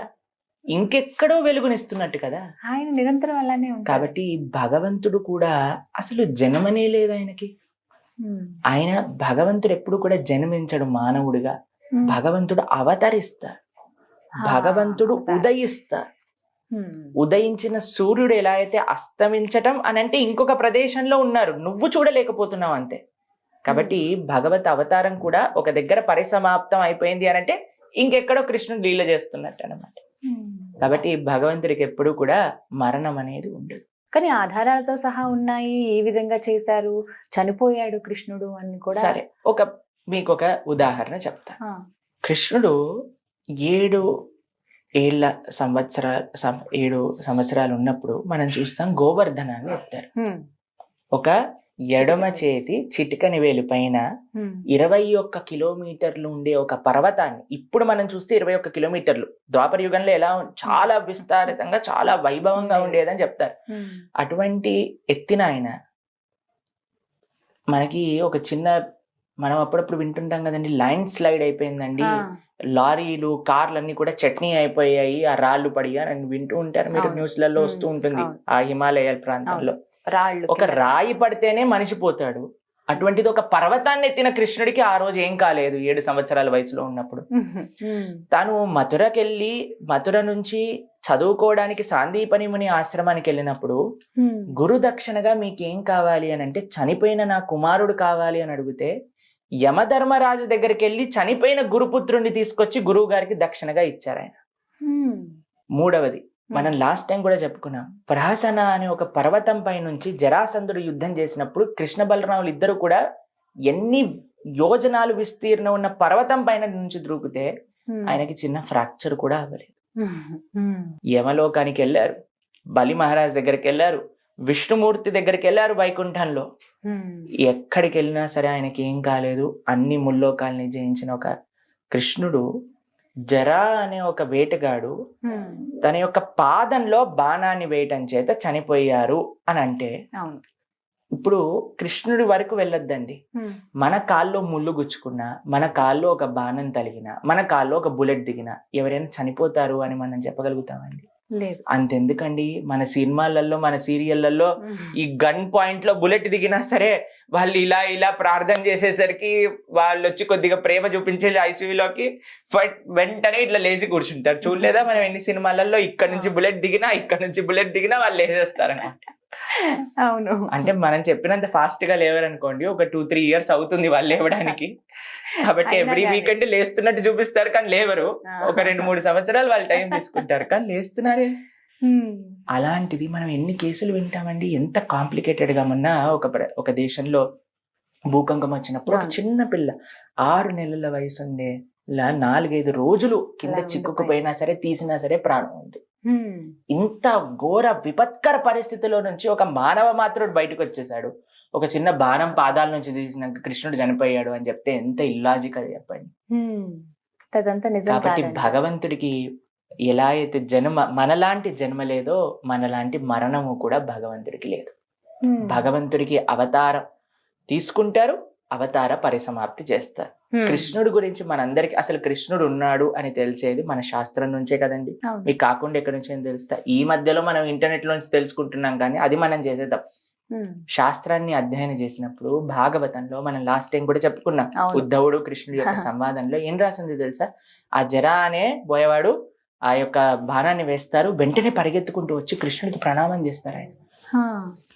S3: ఇంకెక్కడో వెలుగునిస్తున్నట్టు కదా.
S2: ఆయన నిరంతరం అలానే ఉంటాడు.
S3: కాబట్టి భగవంతుడు కూడా అసలు జన్మనే లేదు ఆయనకి. ఆయన భగవంతుడు ఎప్పుడు కూడా జన్మించడు మానవుడిగా, భగవంతుడు అవతరిస్తాడు, భగవంతుడు ఉదయిస్తాడు. ఉదయించిన సూర్యుడు ఎలా అయితే అస్తమించటం అని అంటే ఇంకొక ప్రదేశంలో ఉన్నారు, నువ్వు చూడలేకపోతున్నావు అంతే. కాబట్టి భగవత్ అవతారం కూడా ఒక దగ్గర పరిసమాప్తం అయిపోయింది అని అంటే ఇంకెక్కడో కృష్ణుడు లీల చేస్తున్నట్టు అనమాట. కాబట్టి భగవంతుడికి ఎప్పుడు కూడా మరణం అనేది ఉండదు.
S2: కానీ ఆధారాలతో సహా ఉన్నాయి, ఏ విధంగా చేశారు, చనిపోయాడు కృష్ణుడు అని కూడా.
S3: సరే, మీకు ఒక ఉదాహరణ చెప్తా. కృష్ణుడు 7 సంవత్సరాలు ఉన్నప్పుడు మనం చూస్తాం గోవర్ధనాన్ని ఎత్తారు. ఒక ఎడమ చేతి చిటికని వేలు పైన 21 కిలోమీటర్లు ఉండే ఒక పర్వతాన్ని, ఇప్పుడు మనం చూస్తే 21 కిలోమీటర్లు, ద్వాపర యుగంలో ఎలా చాలా విస్తారితంగా చాలా వైభవంగా ఉండేదని చెప్తారు. అటువంటి ఎత్తిన ఆయన మనకి ఒక చిన్న, మనం అప్పుడప్పుడు వింటుంటాం కదండి, ల్యాండ్ స్లైడ్ అయిపోయిందండి, లారీలు కార్లు అన్ని కూడా చట్నీ అయిపోయాయి, ఆ రాళ్ళు పడిగా అని వింటూ ఉంటారు మీరు, న్యూస్లలో వస్తూ ఉంటుంది. ఆ హిమాలయ ప్రాంతంలో ఒక రాయి పడితేనే మనిషి పోతాడు, అటువంటిది ఒక పర్వతాన్ని ఎత్తిన కృష్ణుడికి ఆ రోజు ఏం కాలేదు 7 సంవత్సరాల వయసులో ఉన్నప్పుడు. తాను మథురకెళ్ళి మథుర నుంచి చదువుకోవడానికి సాందీపని ముని ఆశ్రమానికి వెళ్ళినప్పుడు గురు దక్షిణగా మీకేం కావాలి అని అంటే, చనిపోయిన నా కుమారుడు కావాలి అని అడిగితే యమధర్మరాజు దగ్గరికి వెళ్ళి చనిపోయిన గురుపుత్రుణ్ణి తీసుకొచ్చి గురువు గారికి దక్షిణగా ఇచ్చారు ఆయన. మూడవది మనం లాస్ట్ టైం కూడా చెప్పుకున్నాం, ప్రహసన అనే ఒక పర్వతం పై నుంచి జరాసంధుడు యుద్ధం చేసినప్పుడు కృష్ణ బలరాములు ఇద్దరు కూడా ఎన్ని యోజనాలు విస్తీర్ణం ఉన్న పర్వతం పైన నుంచి దూకితే ఆయనకి చిన్న ఫ్రాక్చర్ కూడా అవ్వలేదు. యమలోకానికి వెళ్ళారు, బలి మహారాజ్ దగ్గరికి వెళ్ళారు, విష్ణుమూర్తి దగ్గరికి వెళ్ళారు వైకుంఠంలో, ఎక్కడికి వెళ్ళినా సరే ఆయనకి ఏం కాలేదు. అన్ని ముల్లోకాల్ని జయించిన ఒక కృష్ణుడు జరా అనే ఒక వేటగాడు తన యొక్క పాదంలో బాణాన్ని వేయటం చేత చనిపోయారు అని అంటే, ఇప్పుడు కృష్ణుడి వరకు వెళ్ళొద్దండి, మన కాల్లో ముళ్ళు గుచ్చుకున్నా, మన కాల్లో ఒక బాణం తలిగినా, మన కాల్లో ఒక బుల్లెట్ దిగినా ఎవరైనా చనిపోతారు అని మనం చెప్పగలుగుతామండి?
S2: లేదు.
S3: అంతెందుకండి, మన సినిమాలలో మన సీరియళ్లలో ఈ గన్ పాయింట్ లో బుల్లెట్ దిగినా సరే వాళ్ళు ఇలా ఇలా ప్రార్థన చేసేసరికి వాళ్ళు వచ్చి కొద్దిగా ప్రేమ చూపించే ఐసీయూలోకి వెంటనే ఇట్లా లేచి కూర్చుంటారు. చూడలేదా మనం ఎన్ని సినిమాలలో, ఇక్కడ నుంచి బుల్లెట్ దిగినా ఇక్కడ నుంచి బుల్లెట్ దిగినా వాళ్ళు లేచేస్తారనమాట.
S2: అవును.
S3: అంటే మనం చెప్పినంత ఫాస్ట్ గా లేవరనుకోండి, ఒక 2-3 ఇయర్స్ అవుతుంది వాళ్ళు లేవడానికి. కాబట్టి ఎవ్రీ వీకెండ్ లేస్తున్నట్టు చూపిస్తారు కానీ లేవరు. ఒక 2-3 సంవత్సరాలు వాళ్ళు టైం తీసుకుంటారు కానీ లేస్తున్నారే. అలాంటిది మనం ఎన్ని కేసులు వింటామండి, ఎంత కాంప్లికేటెడ్ గా ఉన్నా. ఒక దేశంలో భూకంపం వచ్చినప్పుడు ఒక చిన్న పిల్ల 6 నెలల వయసు ఉండే 4-5 రోజులు కింద చిక్కుకుపోయినా సరే తీసినా సరే ప్రాణం ఉంది. ఇంత ఘోర విపత్కర పరిస్థితిలో నుంచి ఒక మానవ మాత్రుడు బయటకు వచ్చేసాడు. ఒక చిన్న బాణం పాదాల నుంచి తీసినాక కృష్ణుడు చనిపోయాడు అని చెప్తే ఎంత ఇల్లాజికల్ చెప్పండి. కాబట్టి భగవంతుడికి ఎలా అయితే మనలాంటి జన్మ లేదో మనలాంటి మరణము కూడా భగవంతుడికి లేదు. భగవంతుడికి అవతారం తీసుకుంటారు, అవతార పరిసమాప్తి చేస్తారు. కృష్ణుడు గురించి మనందరికి అసలు కృష్ణుడు ఉన్నాడు అని తెలిసేది మన శాస్త్రం నుంచే కదండి. మీకు కాకుండా ఎక్కడి నుంచి ఏం తెలుస్తా? ఈ మధ్యలో మనం ఇంటర్నెట్ నుంచి తెలుసుకుంటున్నాం కానీ అది మనం చేసే తప్పు. శాస్త్రాన్ని అధ్యయనం చేసినప్పుడు భాగవతంలో మనం లాస్ట్ టైం కూడా చెప్పుకున్నాం, ఉద్ధవుడు కృష్ణుడి యొక్క సంవాదంలో ఏం రాసింది తెలుసా? ఆ జరా అనే బోయవాడు ఆ యొక్క బాణాన్ని వేస్తారు, వెంటనే పరిగెత్తుకుంటూ వచ్చి కృష్ణుడికి ప్రణామం చేస్తారు. ఆయన,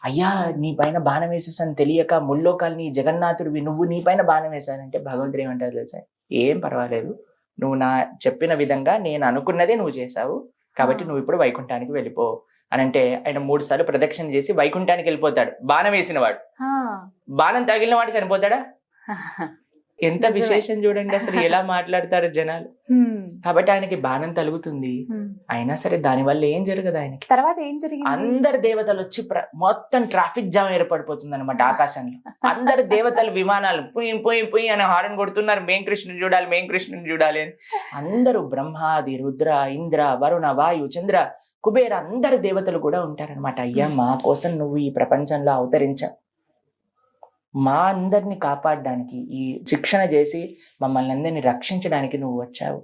S3: అయ్యా నీ పైన బాణం వేసేసాను తెలియక, ముల్లోకాల్ని జగన్నాథుడివి నువ్వు నీ పైన బాణం వేశానంటే భగవంతుడు ఏమంటారు తెలుసా? ఏం పర్వాలేదు, నువ్వు నా చెప్పిన విధంగా నేను అనుకున్నదే నువ్వు చేశావు కాబట్టి నువ్వు ఇప్పుడు వైకుంఠానికి వెళ్ళిపో అని అంటే ఆయన 3 సార్లు ప్రదక్షిణ చేసి వైకుంఠానికి వెళ్ళిపోతాడు. బాణం వేసిన వాడు, బాణం తగిలిన వాడు చనిపోతాడా? ఎంత విశేషం చూడండి అసలు, ఎలా మాట్లాడతారు జనాలు. కాబట్టి ఆయనకి బాణం తలుగుతుంది, అయినా సరే దాని వల్ల ఏం జరగదు ఆయనకి.
S2: తర్వాత ఏం జరిగింది? అందరు
S3: దేవతలు వచ్చి మొత్తం ట్రాఫిక్ జామ్ ఏర్పడిపోతుంది అనమాట ఆకాశంలో. అందరు దేవతలు విమానాలు పుయ్యి పుయ్యి పుయ్యి అని హారన్ కొడుతున్నారు, మేం కృష్ణుని చూడాలి మేం కృష్ణుని చూడాలి అని. అందరూ బ్రహ్మాది రుద్ర ఇంద్ర వరుణ వాయు చంద్ర కుబేర అందరు దేవతలు కూడా ఉంటారనమాట. అయ్యా మా కోసం నువ్వు ఈ ప్రపంచంలో అవతరించావు, మా అందరిని కాపాడడానికి, ఈ శిక్షణ చేసి మమ్మల్ని అందరినీ రక్షించడానికి నువ్వు వచ్చావు.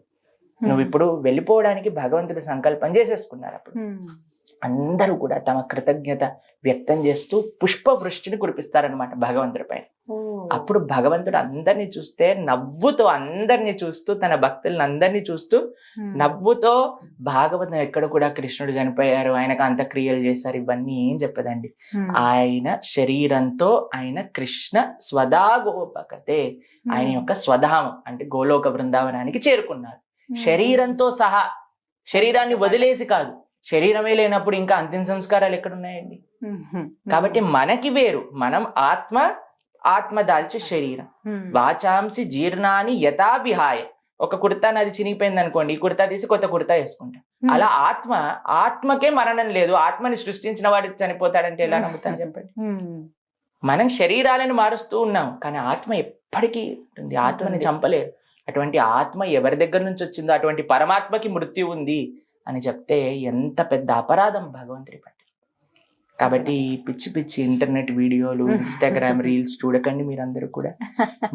S3: నువ్వు ఇప్పుడు వెళ్ళిపోవడానికి భగవంతుడు సంకల్పం చేసేసుకున్నారు. అప్పుడు అందరూ కూడా తమ కృతజ్ఞత వ్యక్తం చేస్తూ పుష్పవృష్టిని కురిపిస్తారనమాట భగవంతుడి పైన. అప్పుడు భగవంతుడు అందరినీ చూస్తే నవ్వుతో, అందరినీ చూస్తూ, తన భక్తులను అందరినీ చూస్తూ నవ్వుతో, భాగవతం ఎక్కడ కూడా కృష్ణుడు చనిపోయారు, ఆయనకు అంత్యక్రియలు చేశారు ఇవన్నీ ఏం చెప్పదండి. ఆయన శరీరంతో ఆయన కృష్ణ స్వదాగోపకతే, ఆయన యొక్క స్వధామం అంటే గోలోక బృందావనానికి చేరుకున్నారు. శరీరంతో సహా, శరీరాన్ని వదిలేసి కాదు. శరీరమే లేనప్పుడు ఇంకా అంతిమ సంస్కారాలు ఎక్కడున్నాయండి? కాబట్టి మనకి వేరు, మనం ఆత్మ దాల్చి శరీరం. వాచాంసి జీర్ణాన్ని యథా విహాయ, ఒక కుర్తా నాది చినిగిపోయింది అనుకోండి, ఈ కుర్తా తీసి కొత్త కుర్తా వేసుకుంటాం. అలా ఆత్మకే మరణం లేదు. ఆత్మని సృష్టించిన వాడికి చనిపోతాడంటే ఎలా నమ్ముతాను చెప్పండి? మనం శరీరాలను మారుస్తూ ఉన్నాం, కానీ ఆత్మ ఎప్పటికీ ఉంటుంది. ఆత్మని చంపలేరు. అటువంటి ఆత్మ ఎవరి దగ్గర నుంచి వచ్చిందో అటువంటి పరమాత్మకి మృత్యు ఉంది అని చెప్తే ఎంత పెద్ద అపరాధం భగవంతుడి పట్ల. కాబట్టి పిచ్చి పిచ్చి ఇంటర్నెట్ వీడియోలు, ఇన్స్టాగ్రామ్ రీల్స్ చూడకండి. మీరందరూ కూడా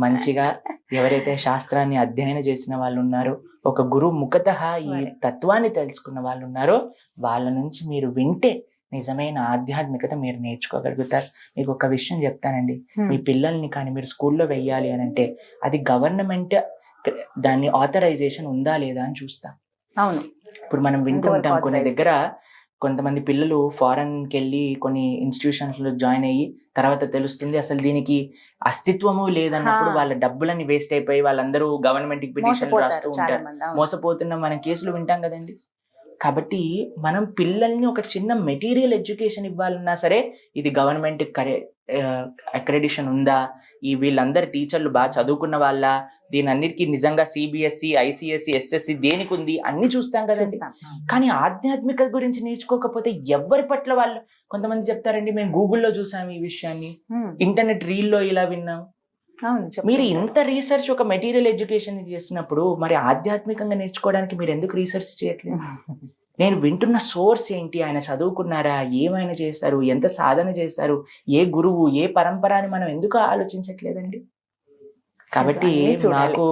S3: మంచిగా ఎవరైతే శాస్త్రాన్ని అధ్యయనం చేసిన వాళ్ళు ఉన్నారో, ఒక గురువు ముఖతః ఈ తత్వాన్ని తెలుసుకున్న వాళ్ళు ఉన్నారో, వాళ్ళ నుంచి మీరు వింటే నిజమైన ఆధ్యాత్మికత మీరు నేర్చుకోగలుగుతారు. మీకు ఒక విషయం చెప్తానండి, మీ పిల్లల్ని కానీ మీరు స్కూల్లో వెయ్యాలి అని అంటే అది గవర్నమెంట్ దాన్ని ఆథరైజేషన్ ఉందా లేదా అని చూస్తాం.
S2: అవును,
S3: ఇప్పుడు మనం వింటూ ఉంటాం కొన్ని దగ్గర కొంతమంది పిల్లలు ఫారెన్కి వెళ్ళి కొన్ని ఇన్స్టిట్యూషన్స్ లో జాయిన్ అయ్యి తర్వాత తెలుస్తుంది అసలు దీనికి అస్తిత్వము లేదన్నప్పుడు వాళ్ళ డబ్బులన్నీ వేస్ట్ అయిపోయి వాళ్ళందరూ గవర్నమెంట్ కి పిటిషన్ రాస్తూ ఉంటారు. మోసపోతున్న మనం కేసులు వింటాం కదండి. కాబట్టి మనం పిల్లల్ని ఒక చిన్న మెటీరియల్ ఎడ్యుకేషన్ ఇవ్వాలన్నా సరే ఇది గవర్నమెంట్ అక్రెడిషన్ ఉందా, ఈ వీళ్ళందరు టీచర్లు బాగా చదువుకున్న వాళ్ళ, దీని అన్నిటికీ నిజంగా సిబిఎస్ఈ, ఐసిఎస్ఈ, ఎస్ఎస్సి దేనికి ఉంది అన్ని చూస్తాం కదండి. కానీ ఆధ్యాత్మికత గురించి నేర్చుకోకపోతే ఎవరి పట్ల వాళ్ళు, కొంతమంది చెప్తారండి మేము గూగుల్లో చూసాం ఈ విషయాన్ని, ఇంటర్నెట్ రీల్లో ఇలా విన్నాం. మీరు ఇంత రీసెర్చ్ ఒక మెటీరియల్ ఎడ్యుకేషన్ చేసినప్పుడు మరి ఆధ్యాత్మికంగా నేర్చుకోవడానికి మీరు ఎందుకు రీసెర్చ్ చేయట్లేదు? నేను వింటున్న సోర్స్ ఏంటి, ఆయన చదువుకున్నారా, ఏమైనా చేశారు, ఎంత సాధన చేశారు, ఏ గురువు, ఏ పరంపర అని మనం ఎందుకు ఆలోచించట్లేదండి? కాబట్టి నాకు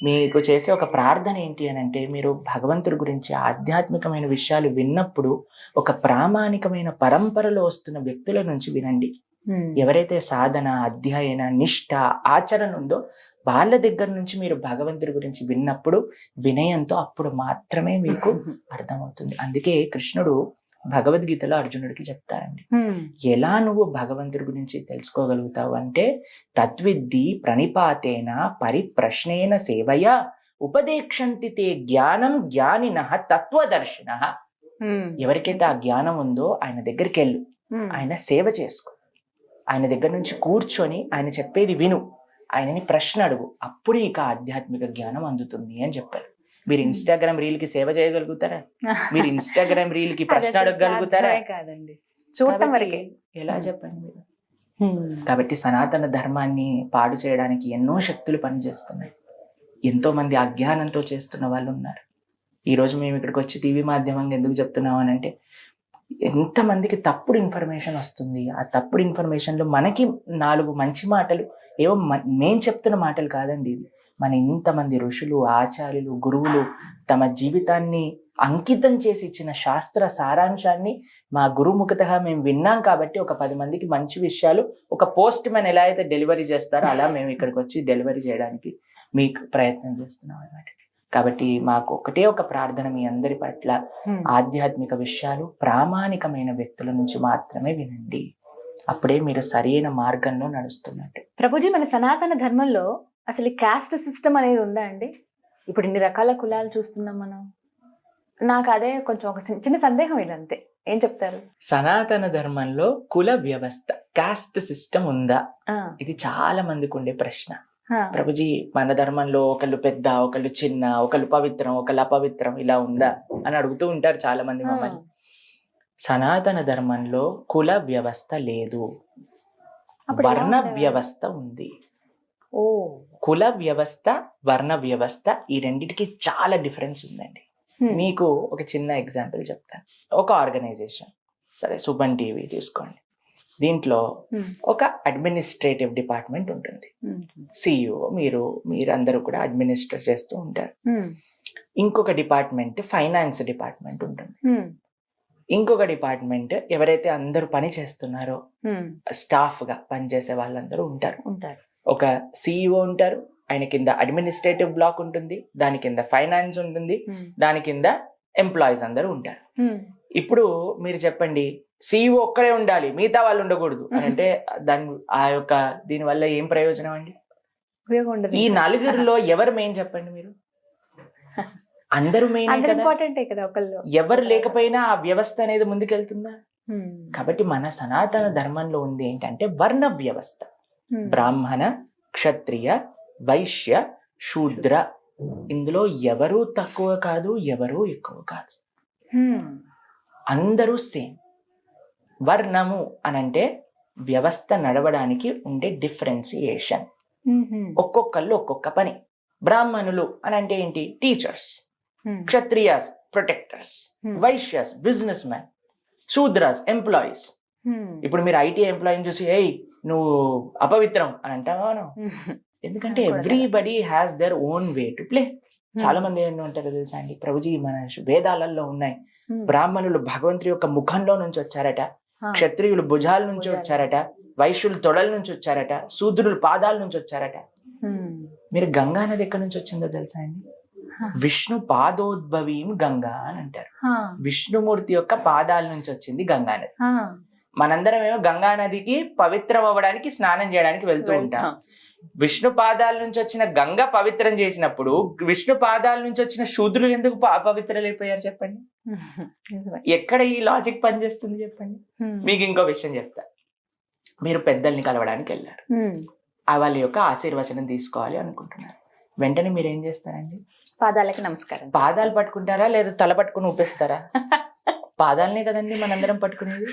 S3: మీకు చేసే ఒక ప్రార్థన ఏంటి అని అంటే, మీరు భగవంతుడి గురించి ఆధ్యాత్మికమైన విషయాలు విన్నప్పుడు ఒక ప్రామాణికమైన పరంపరలో వస్తున్న వ్యక్తుల నుంచి వినండి. ఎవరైతే సాధన, అధ్యయన, నిష్ఠ, ఆచరణ ఉందో వాళ్ళ దగ్గర నుంచి మీరు భగవంతుడి గురించి విన్నప్పుడు వినయంతో అప్పుడు మాత్రమే మీకు అర్థమవుతుంది. అందుకే కృష్ణుడు భగవద్గీతలో అర్జునుడికి చెప్తారండి, ఎలా నువ్వు భగవంతుడి గురించి తెలుసుకోగలుగుతావు అంటే తద్విద్ధి ప్రణిపాతేన పరిప్రశ్నేన సేవయ ఉపదేక్షంతి తే జ్ఞానం జ్ఞానినః తత్వదర్శినః. ఎవరికైతే ఆ జ్ఞానం ఉందో ఆయన దగ్గరికి వెళ్ళు, ఆయన సేవ చేసుకో, ఆయన దగ్గర నుంచి కూర్చొని ఆయన చెప్పేది విను, ఆయనని ప్రశ్న అడుగు, అప్పుడు ఇక ఆధ్యాత్మిక జ్ఞానం అందుతుంది అని చెప్పారు. మీరు ఇన్స్టాగ్రామ్ రీల్ కి సేవ చేయగలుగుతారా? మీరు ఇన్స్టాగ్రామ్ రీల్ కి ప్రశ్న అడగగలుగుతారా?
S2: చూడటం వరకే.
S3: ఎలా చెప్పండి మీరు? కాబట్టి సనాతన ధర్మాన్ని పాడు చేయడానికి ఎన్నో శక్తులు పనిచేస్తున్నాయి. ఎంతో మంది అజ్ఞానంతో చేస్తున్న వాళ్ళు ఉన్నారు. ఈ రోజు మేము ఇక్కడికి వచ్చి టీవీ మాధ్యమంగా ఎందుకు చెప్తున్నాం అని అంటే, ఎంతమందికి తప్పుడు ఇన్ఫర్మేషన్ వస్తుంది. ఆ తప్పుడు ఇన్ఫర్మేషన్లో మనకి 4 మంచి మాటలు, ఏవో నేను చెప్తున్న మాటలు కాదండి, ఇది మన ఇంతమంది ఋషులు, ఆచార్యులు, గురువులు తమ జీవితాన్ని అంకితం చేసి ఇచ్చిన శాస్త్ర సారాంశాన్ని మా గురుముఖతః మేము విన్నాం. కాబట్టి ఒక 10 మందికి మంచి విషయాలు ఒక పోస్ట్ మ్యాన్ ఎలా అయితే డెలివరీ చేస్తారో అలా మేము ఇక్కడికి వచ్చి డెలివరీ చేయడానికి మీకు ప్రయత్నం చేస్తున్నాం అన్నమాట. కాబట్టి మాకు ఒకటే ఒక ప్రార్థన, మీ అందరి పట్ల ఆధ్యాత్మిక విషయాలు ప్రామాణికమైన వ్యక్తుల నుంచి మాత్రమే వినండి. అప్పుడే మీరు సరైన మార్గంలో నడుస్తున్నట్టు.
S2: ప్రభుజీ, మన సనాతన ధర్మంలో అసలు క్యాస్ట్ సిస్టమ్ అనేది ఉందా అండి? ఇప్పుడు ఇన్ని రకాల కులాలు చూస్తున్నాం మనం. నాకు అదే కొంచెం ఒక చిన్న సందేహం, ఇది అంతే. ఏం చెప్తారు?
S3: సనాతన ధర్మంలో కుల వ్యవస్థ, కాస్ట్ సిస్టమ్ ఉందా? ఇది చాలా మందికి ఉండే ప్రశ్న. ప్రభుజీ, మన ధర్మంలో ఒకళ్ళు పెద్ద, ఒకళ్ళు చిన్న, ఒకళ్ళు పవిత్రం, ఒకళ్ళు అపవిత్రం, ఇలా ఉందా అని అడుగుతూ ఉంటారు చాలా మంది మమ్మల్ని. సనాతన ధర్మంలో కుల వ్యవస్థ లేదు, వర్ణ వ్యవస్థ ఉంది. కుల వ్యవస్థ, వర్ణ వ్యవస్థ, ఈ రెండిటికి చాలా డిఫరెన్స్ ఉందండి. మీకు ఒక చిన్న ఎగ్జాంపుల్ చెప్తాను. ఒక ఆర్గనైజేషన్, సరే సుమన్ టీవీ తీసుకోండి, దీంట్లో ఒక అడ్మినిస్ట్రేటివ్ డిపార్ట్మెంట్ ఉంటుంది. సిఇఓ, మీరందరూ కూడా అడ్మినిస్ట్రేట్ చేస్తూ ఉంటారు. ఇంకొక డిపార్ట్మెంట్ ఫైనాన్స్ డిపార్ట్మెంట్ ఉంటుంది. ఇంకొక డిపార్ట్మెంట్ ఎవరైతే అందరూ పని చేస్తున్నారో స్టాఫ్ గా పనిచేసే వాళ్ళందరూ ఉంటారు. ఒక సిఇఓ ఉంటారు, ఆయన కింద అడ్మినిస్ట్రేటివ్ బ్లాక్ ఉంటుంది, దాని కింద ఫైనాన్స్ ఉంటుంది, దాని కింద ఎంప్లాయీస్ అందరూ ఉంటారు. ఇప్పుడు మీరు చెప్పండి, సిఇఓ ఒక్కరే ఉండాలి, మిగతా వాళ్ళు ఉండకూడదు అంటే దీనివల్ల ఏం ప్రయోజనం అండి? ఈ 4 ఎవరు మెయిన్ చెప్పండి మీరు? అందరూ మెయిన్ కదా. ఎవరు లేకపోయినా ఆ వ్యవస్థ అనేది ముందుకెళ్తుందా? కాబట్టి మన సనాతన ధర్మంలో ఉంది ఏంటంటే వర్ణ వ్యవస్థ. బ్రాహ్మణ, క్షత్రియ, వైశ్య, శూద్ర, ఇందులో ఎవరూ తక్కువ కాదు, ఎవరూ ఎక్కువ కాదు, అందరూ సేమ్. వర్ణము అనంటే వ్యవస్థ నడవడానికి ఉండే డిఫరెన్సియేషన్. ఒక్కొక్కళ్ళు ఒక్కొక్క పని. బ్రాహ్మణులు అని అంటే ఏంటి? Teachers. Kshatriyas protectors. Vaishyas business man. Shudras employees. ఇప్పుడు మీరు ఐటీ ఎంప్లాయీని చూసి ఏయ్ నువ్వు అపవిత్రం అని అంటావా? ఎందుకంటే everybody has their own way to play. చాలా మంది ఏమంటారు తెలుసా అండి, ప్రభుజీ మన వేదాలలో ఉన్నాయి, బ్రాహ్మణులు భగవంతుడి యొక్క ముఖంలో నుంచి వచ్చారట, క్షత్రియులు భుజాల నుంచి వచ్చారట, వైశ్యులు తొడల నుంచి వచ్చారట, శూద్రులు పాదాల నుంచి వచ్చారట. మీరు గంగా నది ఎక్కడి నుంచి వచ్చిందో తెలుసా అండి? విష్ణు పాదోద్భవీం గంగా అని అంటారు. విష్ణుమూర్తి యొక్క పాదాల నుంచి వచ్చింది గంగా నది. మనందరం ఏమో గంగా నదికి పవిత్రం అవ్వడానికి స్నానం చేయడానికి వెళ్తూ ఉంటాం. విష్ణు పాదాల నుంచి వచ్చిన గంగ పవిత్రం చేసినప్పుడు విష్ణు పాదాల నుంచి వచ్చిన శూద్రులు ఎందుకు పవిత్రలైపోయారు చెప్పండి? ఎక్కడ ఈ లాజిక్ పనిచేస్తుంది చెప్పండి? మీకు ఇంకో విషయం చెప్తా. మీరు పెద్దల్ని కలవడానికి వెళ్ళారు, వాళ్ళ యొక్క ఆశీర్వచనం తీసుకోవాలి అనుకుంటున్నారు. వెంటనే మీరు ఏం చేస్తారండి?
S2: పాదాలకి నమస్కారం.
S3: పాదాలు పట్టుకుంటారా లేదా తల పట్టుకుని ఊపేస్తారా? పాదాలనే కదండి మనందరం పట్టుకునేది.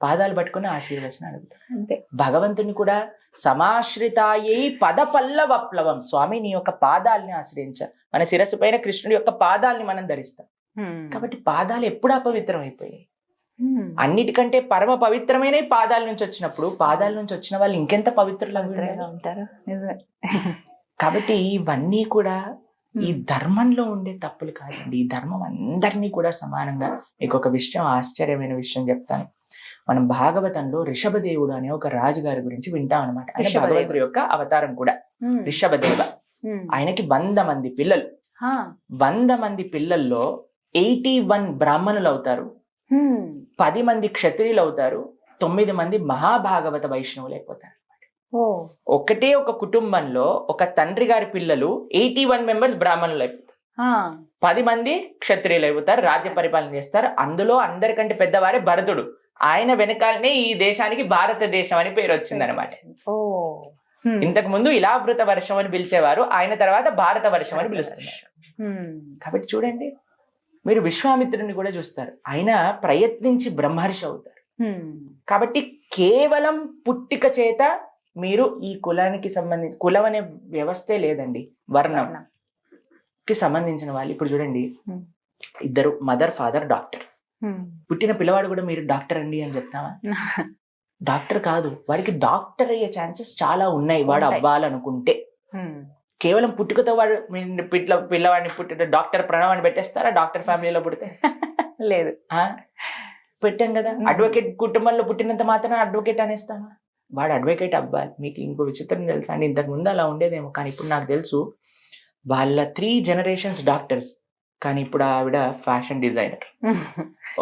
S3: పాదాలు పట్టుకుని ఆశీర్వచనం అడుగుతాం.
S2: అంతే.
S3: భగవంతుని కూడా సమాశ్రితాయై పద పల్లవప్లవం, స్వామి నీ యొక్క పాదాలని ఆశ్రయించ. మన శిరస్సు పైన కృష్ణుడి యొక్క పాదాలని మనం ధరిస్తాం. కాబట్టి పాదాలు ఎప్పుడు అపవిత్రం అయిపోయాయి? అన్నిటికంటే పరమ పవిత్రమైన పాదాల నుంచి వచ్చినప్పుడు పాదాల నుంచి వచ్చిన వాళ్ళు ఇంకెంత పవిత్రులుగా
S2: ఉంటారు. నిజమే.
S3: కాబట్టి ఇవన్నీ కూడా ఈ ధర్మంలో ఉండే తప్పులు కాదండి. ఈ ధర్మం అందరినీ కూడా సమానంగా. మీకు ఒక విషయం, ఆశ్చర్యమైన విషయం చెప్తాను. మనం భాగవతంలో రిషభదేవుడు అనే ఒక రాజుగారి గురించి వింటాం అనమాట. ఆయన భగవంతుడి యొక్క అవతారం కూడా రిషభదేవ. ఆయనకి 100 మంది పిల్లలు. 100 మంది పిల్లల్లో 81 బ్రాహ్మణులు అవుతారు, 10 మంది క్షత్రియులు అవుతారు, 9 మంది మహాభాగవత వైష్ణవులు అయిపోతారు. ఒకటే ఒక కుటుంబంలో ఒక తండ్రి గారి పిల్లలు 81 మెంబర్స్ బ్రాహ్మణులు అయిపోతారు, 10 మంది క్షత్రియులు అయిపోతారు, రాజ్య పరిపాలన చేస్తారు. అందులో అందరికంటే పెద్దవారే భరతుడు. ఆయన వెనకాలనే ఈ దేశానికి భారతదేశం అని పేరు వచ్చింది అనమాట. ఇంతకు ముందు ఇలావృత వర్షం అని పిలిచేవారు, ఆయన తర్వాత భారత వర్షం అని పిలుస్తున్నారు. కాబట్టి చూడండి, మీరు విశ్వామిత్రుని కూడా చూస్తారు, ఆయన ప్రయత్నించి బ్రహ్మర్షి అవుతారు. కాబట్టి కేవలం పుట్టిక చేత మీరు ఈ కులానికి సంబంధించి, కులం అనే వ్యవస్థే లేదండి, వర్ణంకి సంబంధించిన వాళ్ళు. ఇప్పుడు చూడండి, ఇద్దరు మదర్ ఫాదర్ డాక్టర్. పుట్టిన పిల్లవాడు కూడా మీరు డాక్టర్ అండి అని చెప్తావా? డాక్టర్ కాదు, వాడికి డాక్టర్ అయ్యే ఛాన్సెస్ చాలా ఉన్నాయి వాడు అవ్వాలనుకుంటే. కేవలం పుట్టుకతో వాడు పిల్లవాడిని పుట్టిన డాక్టర్ ప్రణవ్ అని పెట్టేస్తారా? డాక్టర్ ఫ్యామిలీలో పుడితే
S2: లేదు,
S3: పెట్టాం కదా. అడ్వకేట్ కుటుంబంలో పుట్టినంత మాత్రం అడ్వకేట్ అనేస్తామా? వాడు అడ్వకేట్ అవ్వాలి. మీకు ఇంకో విచిత్రం తెలుసా అండి? ఇంతకు ముందు అలా ఉండేదేమో, కానీ ఇప్పుడు నాకు తెలుసు వాళ్ళ 3 generations డాక్టర్స్, కానీ ఇప్పుడు ఆవిడ ఫ్యాషన్ డిజైనర్.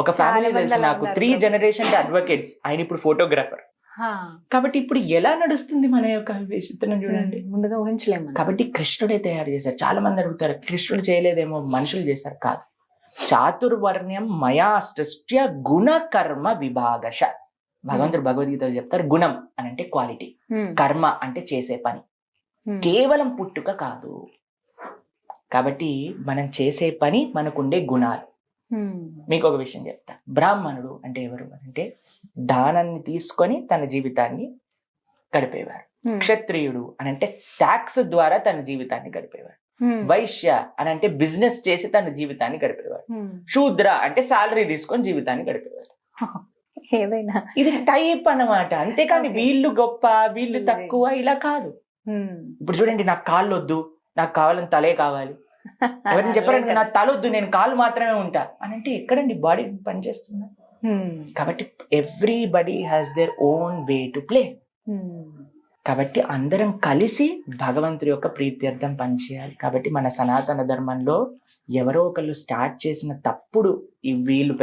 S3: ఒక ఫ్యామిలీ తెలుసు నాకు, 3 generations అడ్వకేట్స్, ఆయన ఇప్పుడు ఫోటోగ్రాఫర్. కాబట్టి ఇప్పుడు ఎలా నడుస్తుంది మన యొక్క విచిత్రం చూడండి,
S2: ముందుగా ఊహించలేము.
S3: కాబట్టి కృష్ణుడే తయారు చేశారు. చాలా మంది అడుగుతారు, కృష్ణుడు చేయలేదేమో, మనుషులు చేశారు. కాదు, చాతుర్వర్ణ్యం మయా సృష్ట్య గుణ కర్మ విభాగశ. భగవంతుడు భగవద్గీతలో చెప్తారు, గుణం అని అంటే క్వాలిటీ, కర్మ అంటే చేసే పని, కేవలం పుట్టుక కాదు. కాబట్టి మనం చేసే పని, మనకుండే గుణాలు. మీకు ఒక విషయం చెప్తా. బ్రాహ్మణుడు అంటే ఎవరు అంటే దానాన్ని తీసుకొని తన జీవితాన్ని గడిపేవారు. క్షత్రియుడు అని అంటే ట్యాక్స్ ద్వారా తన జీవితాన్ని గడిపేవారు. వైశ్య అని అంటే బిజినెస్ చేసి తన జీవితాన్ని గడిపేవారు. శూద్ర అంటే సాలరీ తీసుకొని జీవితాన్ని గడిపేవారు.
S2: ఏదైనా
S3: ఇది టైప్ అన్నమాట. అంతేకాని వీళ్ళు గొప్ప వీళ్ళు తక్కువ ఇలా కాదు. ఇప్పుడు చూడండి, నాకు కాళ్ళు వద్దు, నాకు కావాలని తలే కావాలి. ఎవరైనా చెప్పారంటే నాకు తల వద్దు, నేను కాళ్ళు మాత్రమే ఉంటా అని అంటే ఎక్కడండి బాడీ పనిచేస్తుందా? కాబట్టి everybody has their own way to play. కాబట్టి అందరం కలిసి భగవంతుడి యొక్క ప్రీత్యర్థం పనిచేయాలి. కాబట్టి మన సనాతన ధర్మంలో ఎవరో ఒకళ్ళు స్టార్ట్ చేసిన తప్పుడు, వీళ్ళు